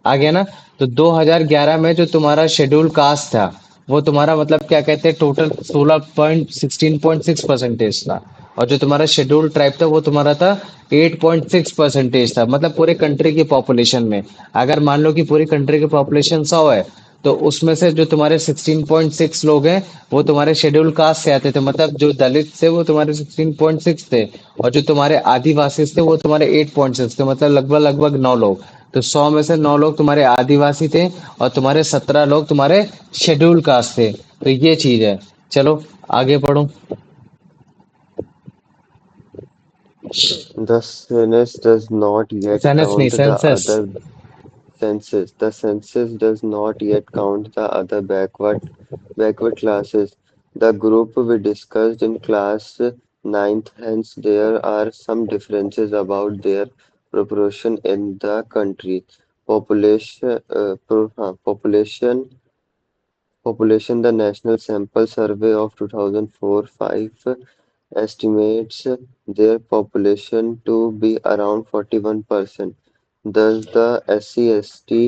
आ गया ना? तो 2011 में जो तुम्हारा शेड्यूल कास्ट था, वो तुम्हारा मतलब क्या कहते हैं, टोटल 16.16.6 परसेंटेज था। और जो तुम्हारा शेड्यूल ट्राइब था वो तुम्हारा था 8.6 परसेंटेज था, मतलब पूरे कंट्री की पॉपुलेशन में। अगर मान लो कि पूरी कंट्री की पॉपुलेशन 100 है, तो उसमें से जो तुम्हारे 16.6 लोग हैं वो तुम्हारे शेड्यूल कास्ट से आते थे, मतलब जो दलित थे वो तुम्हारे 16.6 थे, और जो तुम्हारे आदिवासी थे वो तुम्हारे 8.6 थे, मतलब लगभग लगभग 9 लोग। तो 100 में से 9 लोग तुम्हारे आदिवासी थे, और तुम्हारे 17 लोग तुम्हारे शेड्यूल कास्ट थे। तो ये चीज है। चलो आगे बढ़ो। The census does not yet सेनेस नहीं, count the census. other census. The census does not yet count the other backward classes. The group we discussed in class ninth, hence there are some differences about their proportion in the country. Population, the National Sample Survey of 2004-5 estimates their population to be around 41%. Thus, the SC/ST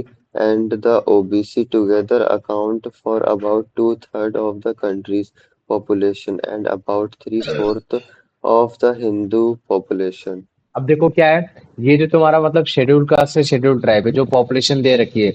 and the OBC together account for about two-thirds of the country's population and about three-fourths of the Hindu population. अब देखो क्या है, ये जो तुम्हारा मतलब शेड्यूल कास्ट से शेड्यूल ट्राइब है, जो पॉपुलेशन दे रखी है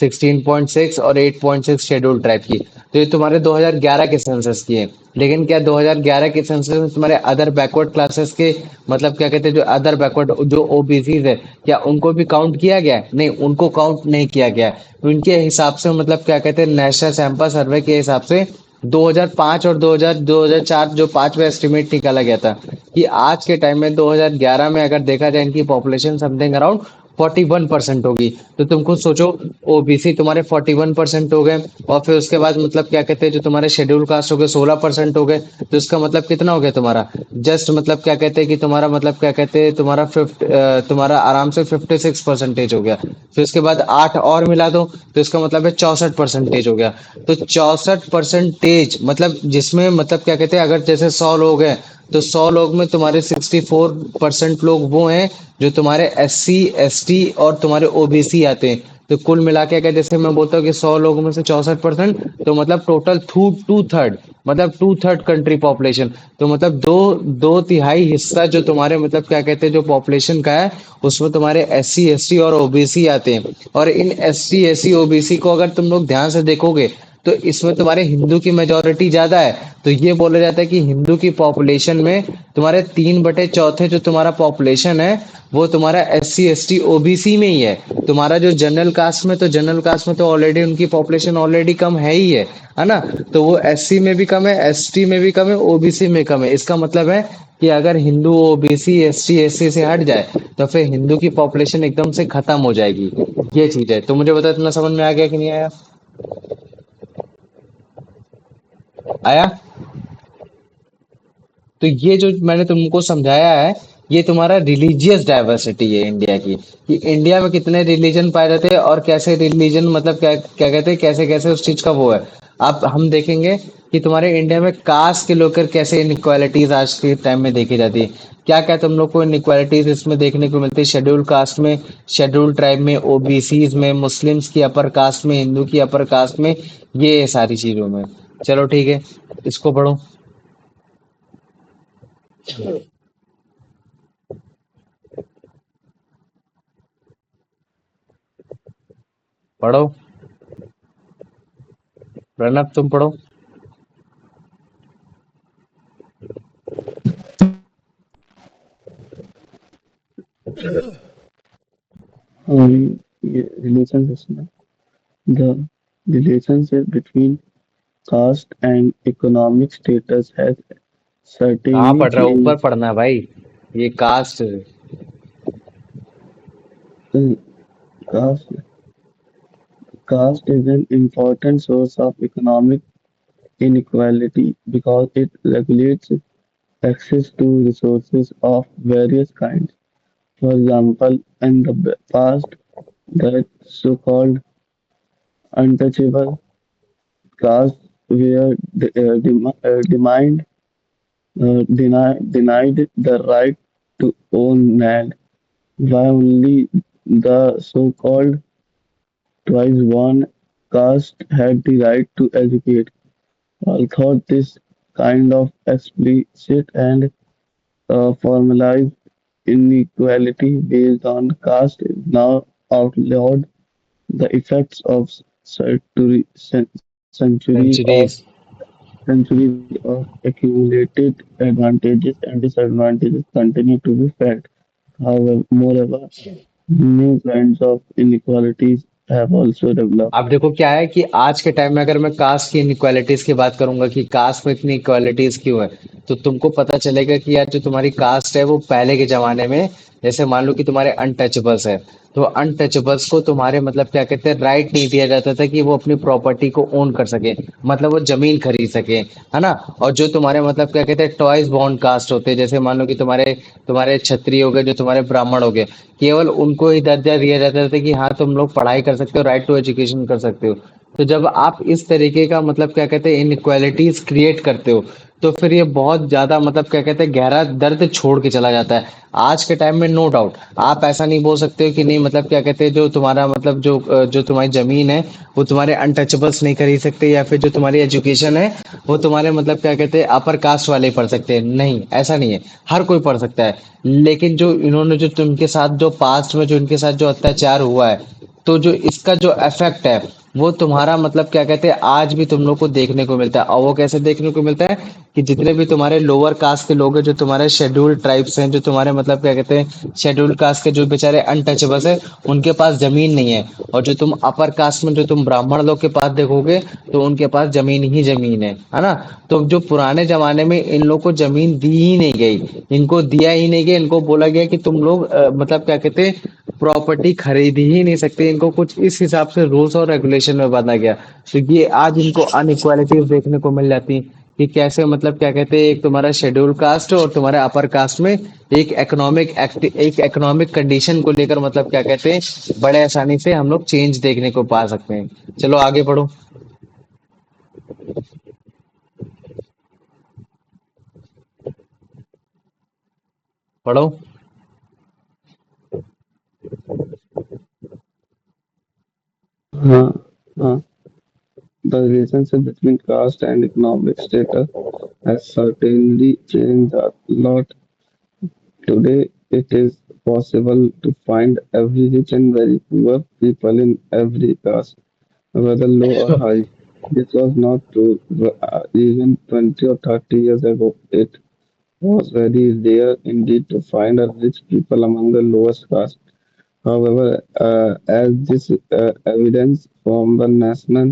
16.6 और 8.6 शेड्यूल ट्राइब की, तो ये तुम्हारे 2011 के सेंसस की है। लेकिन क्या 2011 के सेंसस में तुम्हारे अदर बैकवर्ड क्लासेस के मतलब क्या कहते हैं, जो अदर बैकवर्ड जो ओबीसीज है, क्या उनको भी काउंट किया गया है? नहीं, उनको काउंट नहीं किया गया है। तो इनके हिसाब से मतलब क्या कहते हैं, नेशनल सैंपल सर्वे के हिसाब से 2005 और 2004 जो पांचवा एस्टिमेट निकाला गया था, कि आज के टाइम में 2011 में अगर देखा जाए इनकी पॉपुलेशन समथिंग अराउंड 41% होगी। तो तुम खुद सोचो, ओबीसी तुम्हारे 41% हो गए, और फिर उसके बाद मतलब क्या कहते हैं जो तुम्हारे शेड्यूल कास्ट हो गए 16% हो गए। तो इसका मतलब कितना हो गया तुम्हारा? जस्ट मतलब क्या कहते हैं कि तुम्हारा मतलब क्या कहते हैं, तुम्हारा आराम से 56% हो गया। फिर उसके बाद 8 और मिला दो, तो इसका मतलब है 64% हो गया। तो 64% मतलब जिसमें मतलब क्या कहते हैं, अगर जैसे 100 लोग हैं, तो 100 लोग में तुम्हारे 64% लोग वो हैं जो तुम्हारे SC ST और तुम्हारे ओबीसी आते हैं। तो कुल मिला के अगर जैसे मैं बोलता हूँ कि 100 लोगों में से 64%, तो मतलब टोटल टू थर्ड, मतलब टू थर्ड कंट्री पॉपुलेशन। तो मतलब दो तिहाई हिस्सा जो तुम्हारे मतलब क्या कहते हैं जो पॉपुलेशन का है, उसमें तुम्हारे SC ST और ओबीसी आते हैं। और इन SC SC ओबीसी को अगर तुम लोग ध्यान से देखोगे, तो इसमें तुम्हारे हिंदू की मेजोरिटी ज्यादा है। तो ये बोला जाता है कि हिंदू की पॉपुलेशन में तुम्हारे 3/4 जो तुम्हारा पॉपुलेशन है, वो तुम्हारा SC ST ओबीसी में ही है। तुम्हारा जो जनरल कास्ट में तो ऑलरेडी उनकी पॉपुलेशन ऑलरेडी कम है ना? तो वो SC में भी कम है, ST में भी कम है, ओबीसी में कम है। इसका मतलब है कि अगर हिंदू ओबीसी ST SC से हट जाए, तो फिर हिंदू की पॉपुलेशन एकदम से खत्म हो जाएगी। ये चीज है। तो मुझे बता, इतना समझ में आ गया कि नहीं आया? आया? तो ये जो मैंने तुमको समझाया है, ये तुम्हारा रिलीजियस डाइवर्सिटी है इंडिया की, कि इंडिया में कितने रिलीजन पाए जाते हैं और कैसे रिलीजन मतलब क्या क्या कहते हैं, कैसे कैसे उस चीज का वो है। अब हम देखेंगे कि तुम्हारे इंडिया में कास्ट के लेकर कैसे इनइक्वालिटीज आज के टाइम में देखी जाती है। क्या क्या तुम लोग को इनइक्वालिटीज इसमें देखने को मिलती है? शेड्यूल कास्ट में, शेड्यूल ट्राइब में, ओबीसीज में, मुस्लिम्स की अपर कास्ट में, हिंदू की अपर कास्ट में, ये सारी चीजों में। चलो ठीक है, इसको पढ़ो। पढ़ो, प्रणब तुम पढ़ो। Relationship. The relationship between caste and economic status has कहाँ certainly पढ़ रहा है? ऊपर changed. पढ़ना है भाई। ये cast. Uh, Caste, caste is an important source of economic inequality because it regulates access to resources of various kinds. For example, in the past, the so-called untouchable castes were denied the right to own land, while only the so-called twice-born caste had the right to educate. Although this kind of explicit and formalized inequality based on caste is now outlawed, the effects of centuries. centuries of accumulated advantages and disadvantages continue to be felt. However, moreover, new kinds of inequalities have also developed. अब देखो क्या है कि आज के टाइम में अगर मैं कास्ट की इनइक्वालिटीज की बात करूंगा कि कास्ट में इतनी इक्वालिटीज क्यों है, तो तुमको पता चलेगा कि यार जो तुम्हारी कास्ट है वो पहले के जमाने में, जैसे मान लो कि तुम्हारे अनटचेबल्स है, तो अनटचेबल्स को तुम्हारे मतलब क्या कहते हैं, राइट नहीं दिया जाता था कि वो अपनी प्रॉपर्टी को ओन कर सके, मतलब वो जमीन खरीद सके, है ना। और जो तुम्हारे मतलब क्या कहते हैं टॉयज बॉन्ड कास्ट होते हैं, जैसे मान लो कि तुम्हारे तुम्हारे क्षत्रिय हो गए, जो तुम्हारे ब्राह्मण हो गए, केवल उनको ही दर्जा दिया जाता था कि हाँ तुम लोग पढ़ाई कर सकते हो, राइट टू एजुकेशन कर सकते हो। तो जब आप इस तरीके का मतलब क्या कहते हैं इनइक्वालिटीज क्रिएट करते हो, तो फिर ये बहुत ज्यादा मतलब क्या कहते हैं गहरा दर्द छोड़ के चला जाता है। आज के टाइम में नो डाउट आप ऐसा नहीं बोल सकते हो कि नहीं मतलब क्या कहते हैं जो तुम्हारा मतलब जो तुम्हारी जमीन है वो तुम्हारे अनटचेबल्स नहीं खरीद सकते, या फिर जो तुम्हारी एजुकेशन है वो तुम्हारे मतलब क्या कहते हैं अपर कास्ट वाले पढ़ सकते हैं, नहीं ऐसा नहीं है। हर कोई पढ़ सकता है। लेकिन जो इन्होंने जो तुमके साथ जो पास्ट में जो इनके साथ जो अत्याचार हुआ है, तो जो इसका जो इफेक्ट है वो तुम्हारा मतलब क्या कहते हैं आज भी तुम लोग को देखने को मिलता है। और वो कैसे देखने को मिलता है कि जितने भी तुम्हारे लोअर कास्ट के लोग हैं, जो तुम्हारे शेड्यूल्ड ट्राइब्स हैं, जो तुम्हारे मतलब क्या कहते हैं शेड्यूल्ड कास्ट के जो बेचारे अनटचेबल्स है, उनके पास जमीन नहीं है। और जो तुम अपर कास्ट में जो तुम ब्राह्मण लोग के पास देखोगे, तो उनके पास जमीन ही जमीन है ना। तो जो पुराने जमाने में इन लोग को जमीन दी ही नहीं गई, इनको दिया ही नहीं गया, इनको बोला गया कि तुम लोग मतलब क्या कहते हैं प्रॉपर्टी खरीद ही नहीं सकते, इनको कुछ इस हिसाब से रूल्स और रेगुलेशन में बांधा गया। तो ये आज इनको अनइक्वालिटीज देखने को मिल जाती हैं कि कैसे मतलब क्या कहते हैं एक तुम्हारा शेड्यूल कास्ट और तुम्हारे अपर कास्ट में एक इकोनॉमिक कंडीशन को लेकर मतलब क्या कहते हैं बड़े आसानी से हम लोग चेंज देखने को पा सकते हैं। चलो आगे बढ़ो, पढ़ो। Uh, uh, the relationship between caste and economic status has certainly changed a lot. Today, it is possible to find every rich and very poor people in every caste, whether low or high. This was not true even 20 or 30 years ago. It was very rare indeed to find a rich people among the lowest caste. However, as this evidence from the National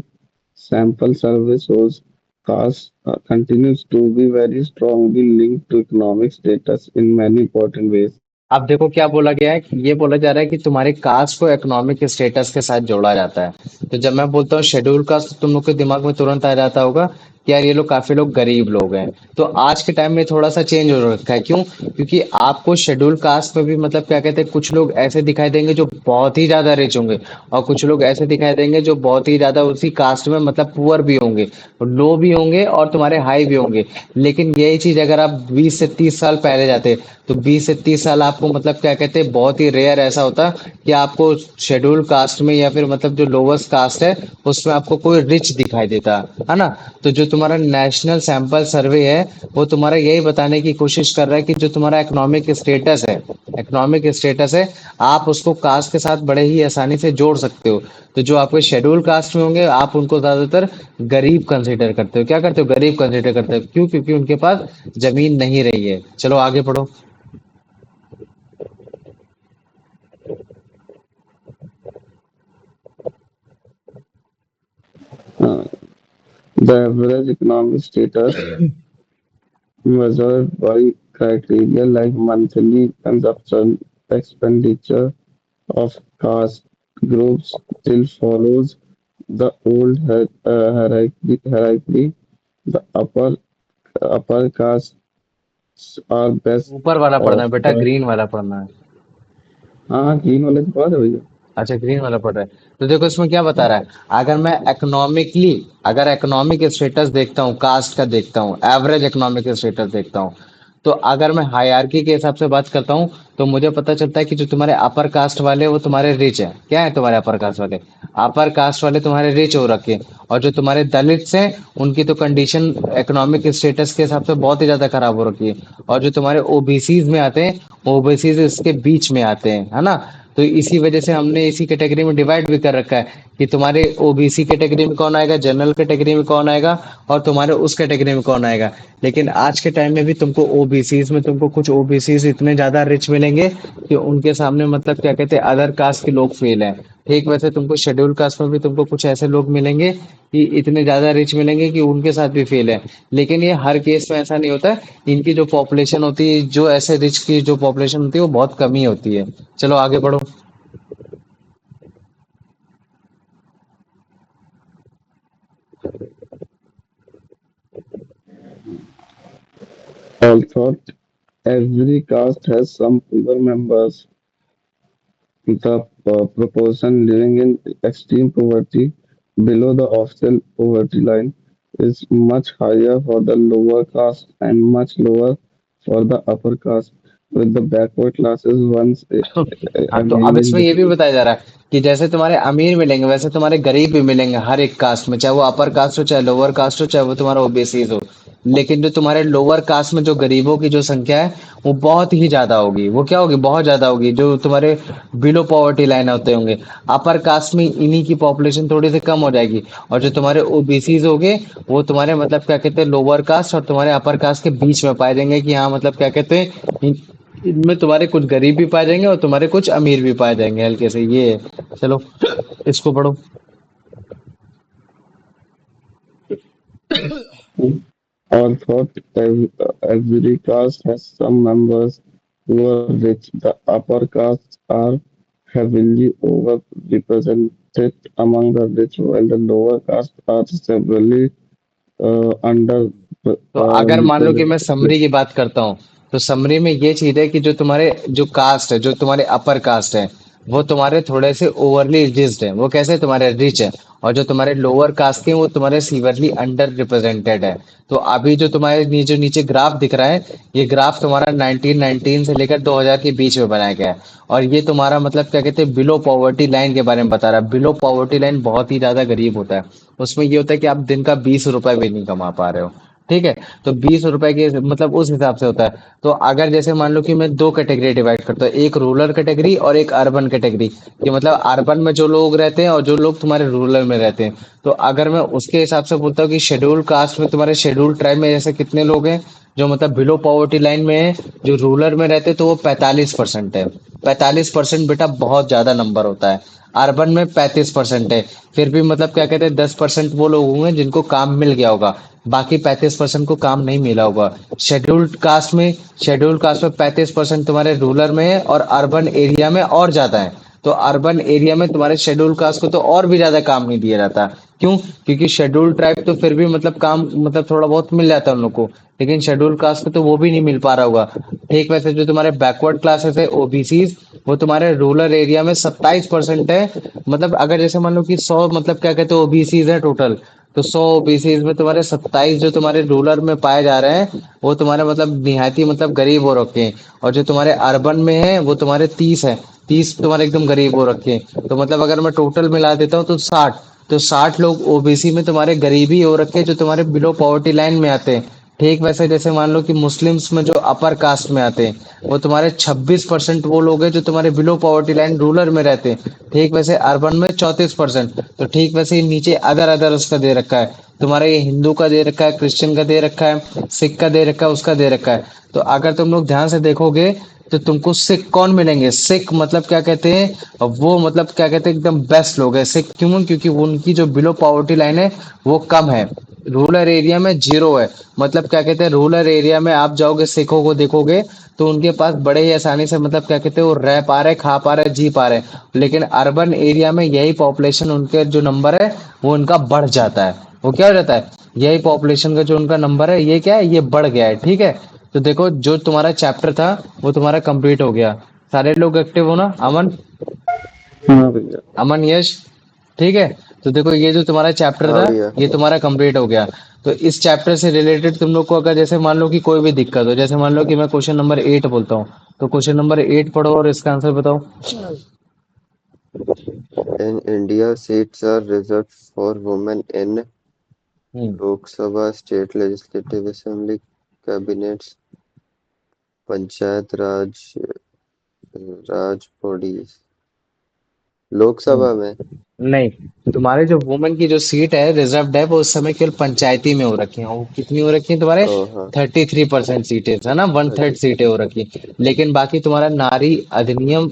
Sample Survey shows, caste continues to be very strongly linked to economic status in many important ways. अब देखो क्या बोला गया है कि ये बोला जा रहा है कि तुम्हारे कास्ट को इकोनॉमिक स्टेटस के साथ जोड़ा जाता है। तो जब मैं बोलता हूँ शेड्यूल कास्ट, तो तुम लोग के दिमाग में तुरंत आ जाता होगा कि यार ये लोग काफी लोग गरीब लोग हैं। तो आज के टाइम में थोड़ा सा चेंज हो रखा है। क्यों? क्योंकि आपको शेड्यूल कास्ट में भी मतलब क्या कहते हैं, कुछ लोग ऐसे दिखाई देंगे जो बहुत ही ज्यादा रिच होंगे, और कुछ लोग ऐसे दिखाई देंगे जो बहुत ही ज्यादा उसी कास्ट में मतलब पुअर भी होंगे, लो भी होंगे और तुम्हारे हाई भी होंगे। लेकिन यही चीज अगर आप 20 से 30 साल पहले जाते, तो 20 से 30 साल आपको मतलब क्या कहते हैं, बहुत ही रेयर ऐसा होता कि आपको शेड्यूल कास्ट में या फिर मतलब जो लोवेस्ट कास्ट है उसमें आपको कोई रिच दिखाई देता है ना। तो जो तुम्हारा नेशनल सैंपल सर्वे है वो तुम्हारा यही बताने की कोशिश कर रहा है कि जो तुम्हारा इकोनॉमिक स्टेटस है आप उसको कास्ट के साथ बड़े ही आसानी से जोड़ सकते हो। तो जो आपके शेड्यूल कास्ट में होंगे आप उनको ज्यादातर गरीब कंसीडर करते हो। क्या करते हो? गरीब कंसीडर करते हो। क्यों? क्योंकि उनके पास जमीन नहीं रही है। चलो आगे पढ़ो। Uh, the average economic status measured by criteria like monthly consumption expenditure of caste groups still follows the old hierarchy. The upper castes are best ऊपर वाला पढ़ना off है बेटा, by ग्रीन वाला पढ़ना है। हाँ हाँ ग्रीन वाले के बाद है भैया। अच्छा, ग्रीन वाला पढ़ रहा है। तो देखो इसमें क्या बता रहा है। अगर मैं इकोनॉमिकली, अगर इकोनॉमिक स्टेटस देखता हूँ, कास्ट का देखता हूँ, एवरेज इकोनॉमिक स्टेटस देखता हूँ, तो अगर मैं हायरार्की के हिसाब से बात करता हूँ, तो मुझे पता चलता है कि जो तुम्हारे अपर कास्ट वाले वो तुम्हारे रिच है। क्या है तुम्हारे अपर कास्ट वाले? अपर कास्ट वाले तुम्हारे रिच हो रखे हैं। और जो तुम्हारे दलित्स हैं उनकी तो कंडीशन इकोनॉमिक स्टेटस के हिसाब से बहुत ही ज्यादा खराब हो रखी है। और जो तुम्हारे ओबीसीज में आते हैं, ओबीसीज इसके बीच में आते हैं, है ना। तो इसी वजह से हमने इसी कैटेगरी में डिवाइड भी कर रखा है कि तुम्हारे ओबीसी कैटेगरी में कौन आएगा, जनरल कैटेगरी में कौन आएगा, और तुम्हारे उस कैटेगरी में कौन आएगा। लेकिन आज के टाइम में भी तुमको ओबीसीज में तुमको कुछ ओबीसीज इतने ज्यादा रिच मिलेंगे कि उनके सामने मतलब क्या कहते हैं, अदर कास्ट के लोग फेल हैं। ठीक वैसे तुमको शेड्यूल कास्ट में भी तुमको कुछ ऐसे लोग मिलेंगे कि इतने ज्यादा रिच मिलेंगे कि उनके साथ भी फेल है। लेकिन ये हर केस में ऐसा नहीं होता है। इनकी जो पॉपुलेशन होती है, जो ऐसे रिच की जो पॉपुलेशन होती है वो बहुत कम ही होती है। चलो आगे बढ़ो। Although every caste has some poor members, the proportion living in extreme poverty below the official poverty line is much higher for the lower caste and much lower for the upper caste, with the backward classes once हाँ, तो अब amazing इसमें ये भी difference. बताया जा रहा है कि जैसे तुम्हारे अमीर मिलेंगे वैसे तुम्हारे गरीब भी मिलेंगे हर एक कास्ट में, चाहे वो अपर कास्ट हो, चाहे लोअर कास्ट हो, चाहे वो तुम्हारा ओबीसीज हो। लेकिन जो तुम्हारे लोअर कास्ट में जो गरीबों की जो संख्या है वो बहुत ही ज्यादा होगी। वो क्या होगी? बहुत ज्यादा होगी। जो तुम्हारे बिलो पॉवर्टी लाइन होते होंगे, अपर कास्ट में इन्हीं की पॉपुलेशन थोड़ी सी कम हो जाएगी। और जो तुम्हारे ओबीसीज होंगे वो तुम्हारे मतलब क्या कहते हैं, लोअर कास्ट और तुम्हारे अपर कास्ट के बीच में पाए जाएंगे कि हाँ मतलब क्या कहते हैं, इनमें तुम्हारे कुछ गरीब भी पाए जाएंगे और तुम्हारे कुछ अमीर भी पाए जाएंगे, हल्के से ये है। चलो इसको पढ़ो। Although every caste has some members who are rich, the upper castes are heavily overrepresented among the rich, while the lower castes are severely under तो अगर मान लो कि मैं represented. समरी की बात करता हूँ, तो समरी में ये चीज है कि जो तुम्हारे जो कास्ट है, जो तुम्हारे अपर कास्ट है, वो तुम्हारे थोड़े से ओवरली रिच्ड है। वो कैसे? तुम्हारे रिच है। और जो तुम्हारे लोअर कास्ट के हैं, वो तुम्हारे सीवरली अंडर रिप्रेजेंटेड है। तो अभी जो तुम्हारे नीचे नीचे ग्राफ दिख रहा है, ये ग्राफ तुम्हारा 1919 से लेकर 2000 के बीच में बनाया गया है। और ये तुम्हारा मतलब क्या कहते हैं, बिलो पॉवर्टी लाइन के बारे में बता रहा है। बिलो पॉवर्टी लाइन बहुत ही ज्यादा गरीब होता है। उसमें ये होता है कि आप दिन का 20 रुपए भी नहीं कमा पा रहे हो। ठीक है। तो 20 रुपए के मतलब उस हिसाब से होता है। तो अगर जैसे मान लो कि मैं दो कैटेगरी डिवाइड करता हूँ, एक रूरल कैटेगरी और एक अर्बन कैटेगरी, कि मतलब अर्बन में जो लोग रहते हैं और जो लोग तुम्हारे रूरल में रहते हैं। तो अगर मैं उसके हिसाब से बोलता हूँ कि शेड्यूल कास्ट में तुम्हारे शेड्यूल ट्राइब में जैसे कितने लोग हैं जो मतलब बिलो पॉवर्टी लाइन में है, जो रूरल में रहते हैं, तो वो 45% है। 45% बेटा बहुत ज्यादा नंबर होता है। अर्बन में 35% है। फिर भी मतलब क्या कहते हैं, 10% वो लोग होंगे जिनको काम मिल गया होगा, बाकी 35% को काम नहीं मिला होगा। शेड्यूल्ड कास्ट में 35% तुम्हारे रूरल में है और अर्बन एरिया में और ज्यादा है। तो अर्बन एरिया में तुम्हारे शेड्यूल कास्ट को तो और भी ज्यादा काम नहीं दिया जाता। क्यों? क्योंकि शेड्यूल ट्राइब तो फिर भी मतलब काम मतलब थोड़ा बहुत मिल जाता है उन लोग को, लेकिन शेड्यूल कास्ट को तो वो भी नहीं मिल पा रहा होगा। ठीक वैसे जो तुम्हारे बैकवर्ड क्लासेस है ओबीसीज, वो तुम्हारे रूरल एरिया में 27% है। मतलब अगर जैसे मान लो कि 100 मतलब क्या कहते हैं ओबीसीज है टोटल, तो 100 ओबीसीज में तुम्हारे 27 जो तुम्हारे रूरल में पाए जा रहे हैं, वो तुम्हारे मतलब निहायती मतलब गरीब हो रखे हैं। और जो तुम्हारे अर्बन में है वो तुम्हारे 30 है, 30 तुम्हारे एकदम गरीब हो रखे हैं। तो मतलब अगर मैं टोटल मिला देता हूँ तो 60, तो 60 लोग ओबीसी में तुम्हारे गरीबी हो रखे हैं जो तुम्हारे बिलो पॉवर्टी लाइन में आते हैं। ठीक वैसे जैसे मान लो कि मुस्लिम्स में जो अपर कास्ट में आते हैं वो तुम्हारे 26% वो लोग हैं जो तुम्हारे बिलो पॉवर्टी लाइन रूरल में रहते हैं। ठीक वैसे अर्बन में 34%। तो ठीक वैसे ही नीचे अदर अदर उसका दे रखा है, तुम्हारा ये हिंदू का दे रखा है, क्रिश्चियन का दे रखा है, सिख का दे रखा है, उसका दे रखा है। तो अगर तुम लोग ध्यान से देखोगे तो तुमको सिख कौन मिलेंगे? सिख मतलब क्या कहते हैं, वो मतलब क्या कहते हैं एकदम बेस्ट लोग है सिख। क्यों? क्योंकि उनकी जो बिलो पॉवर्टी लाइन है वो कम है, रूरल एरिया में जीरो है। मतलब क्या कहते हैं रूरल एरिया में आप जाओगे सिखों को देखोगे तो उनके पास बड़े ही आसानी से मतलब क्या कहते हैं वो रह पा रहे, खा पा रहे, जी पा रहे। लेकिन अर्बन एरिया में यही पॉपुलेशन उनके जो नंबर है वो उनका बढ़ जाता है। वो क्या हो जाता है, यही पॉपुलेशन का जो उनका नंबर है ये क्या है, ये बढ़ गया है। ठीक है, तो देखो जो तुम्हारा चैप्टर था वो तुम्हारा कंप्लीट हो गया। सारे लोग एक्टिव हो ना? अमन, हाँ भैया। अमन, यश। ठीक है, तो देखो ये जो तुम्हारा चैप्टर हाँ था भैया। ये तुम्हारा कंप्लीट हो गया। तो इस चैप्टर से रिलेटेड तुम लोग को अगर जैसे मान लो कि कोई भी दिक्कत हो, जैसे मान लो कि मैं क्वेश्चन नंबर 8 बोलता हूँ, तो क्वेश्चन नंबर 8 पढ़ो और इसका आंसर बताओ। In India, seats are reserved for women in hmm. Lok Sabha, state legislative assembly, cabinets, panchayat Raj bodies। Lok Sabha में। नहीं, तुम्हारे जो वुमेन की जो सीट है रिजर्व्ड है वो उस समय केवल पंचायती में हो रखी है। वो कितनी हो रखी है तुम्हारे? ओ हाँ। 33% सीटें है ना, वन थर्ड 33। सीटें हो रखी हैं। लेकिन बाकी तुम्हारा नारी अधिनियम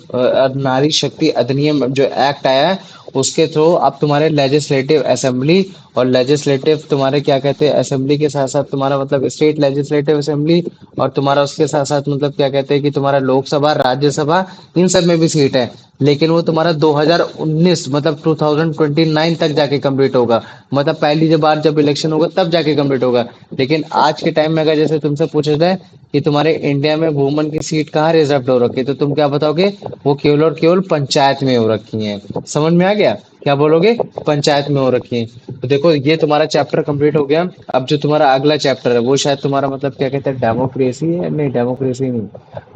नारी शक्ति अधिनियम जो एक्ट आया है उसके थ्रू अब तुम्हारे लेजिस्लेटिव असेंबली और लेजिस्लेटिव तुम्हारे क्या कहते हैं असेंबली के साथ साथ तुम्हारा मतलब स्टेट लेजिस्लेटिव असेंबली और तुम्हारा उसके साथ साथ मतलब क्या कहते हैं कि तुम्हारा लोकसभा, राज्यसभा, इन सब में भी सीट है। लेकिन वो तुम्हारा 2019 मतलब 2029 तक जाके कंप्लीट होगा। मतलब पहली जब बार जब इलेक्शन होगा तब जाके कंप्लीट होगा। लेकिन आज के टाइम में अगर जैसे तुमसे पूछा जाए कि तुम्हारे इंडिया में वुमन की सीट कहाँ रिजर्व हो रखी है, तो तुम क्या बताओगे? वो केवल और केवल पंचायत में हो रखी है। समझ में आ गया? क्या बोलोगे? पंचायत में हो रखी है। तो देखो ये तुम्हारा चैप्टर कंप्लीट हो गया। अब जो तुम्हारा अगला चैप्टर है वो शायद तुम्हारा मतलब क्या कहते हैं डेमोक्रेसी है। नहीं, डेमोक्रेसी नहीं,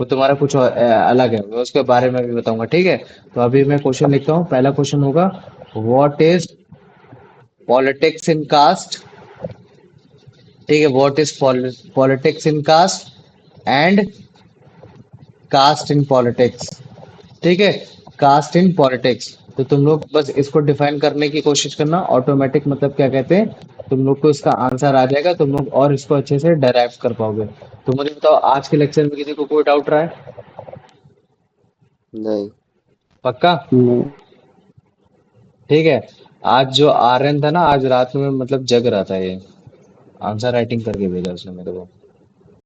वो तुम्हारा कुछ अलग है, मैं उसके बारे में भी बताऊंगा। ठीक है, तो अभी मैं क्वेश्चन लिखता हूँ। पहला क्वेश्चन होगा, what is politics in caste? ठीक है, what is politics in caste and caste in politics? ठीक है, कास्ट इन पॉलिटिक्स। तो तुम लोग बस इसको डिफाइन करने की कोशिश करना, ऑटोमेटिक मतलब क्या कहते हैं तुम लोग को इसका आंसर आ जाएगा, तुम लोग और इसको अच्छे से डराइव कर पाओगे। तो मुझे बताओ आज के लेक्चर में किसी को कोई डाउट रहा है? नहीं। पक्का? नहीं। ठीक है, आज जो आर्यन था ना आज रात में मतलब जग रहा था ये, आंसर राइटिंग करके भेजा उसने मेरे को।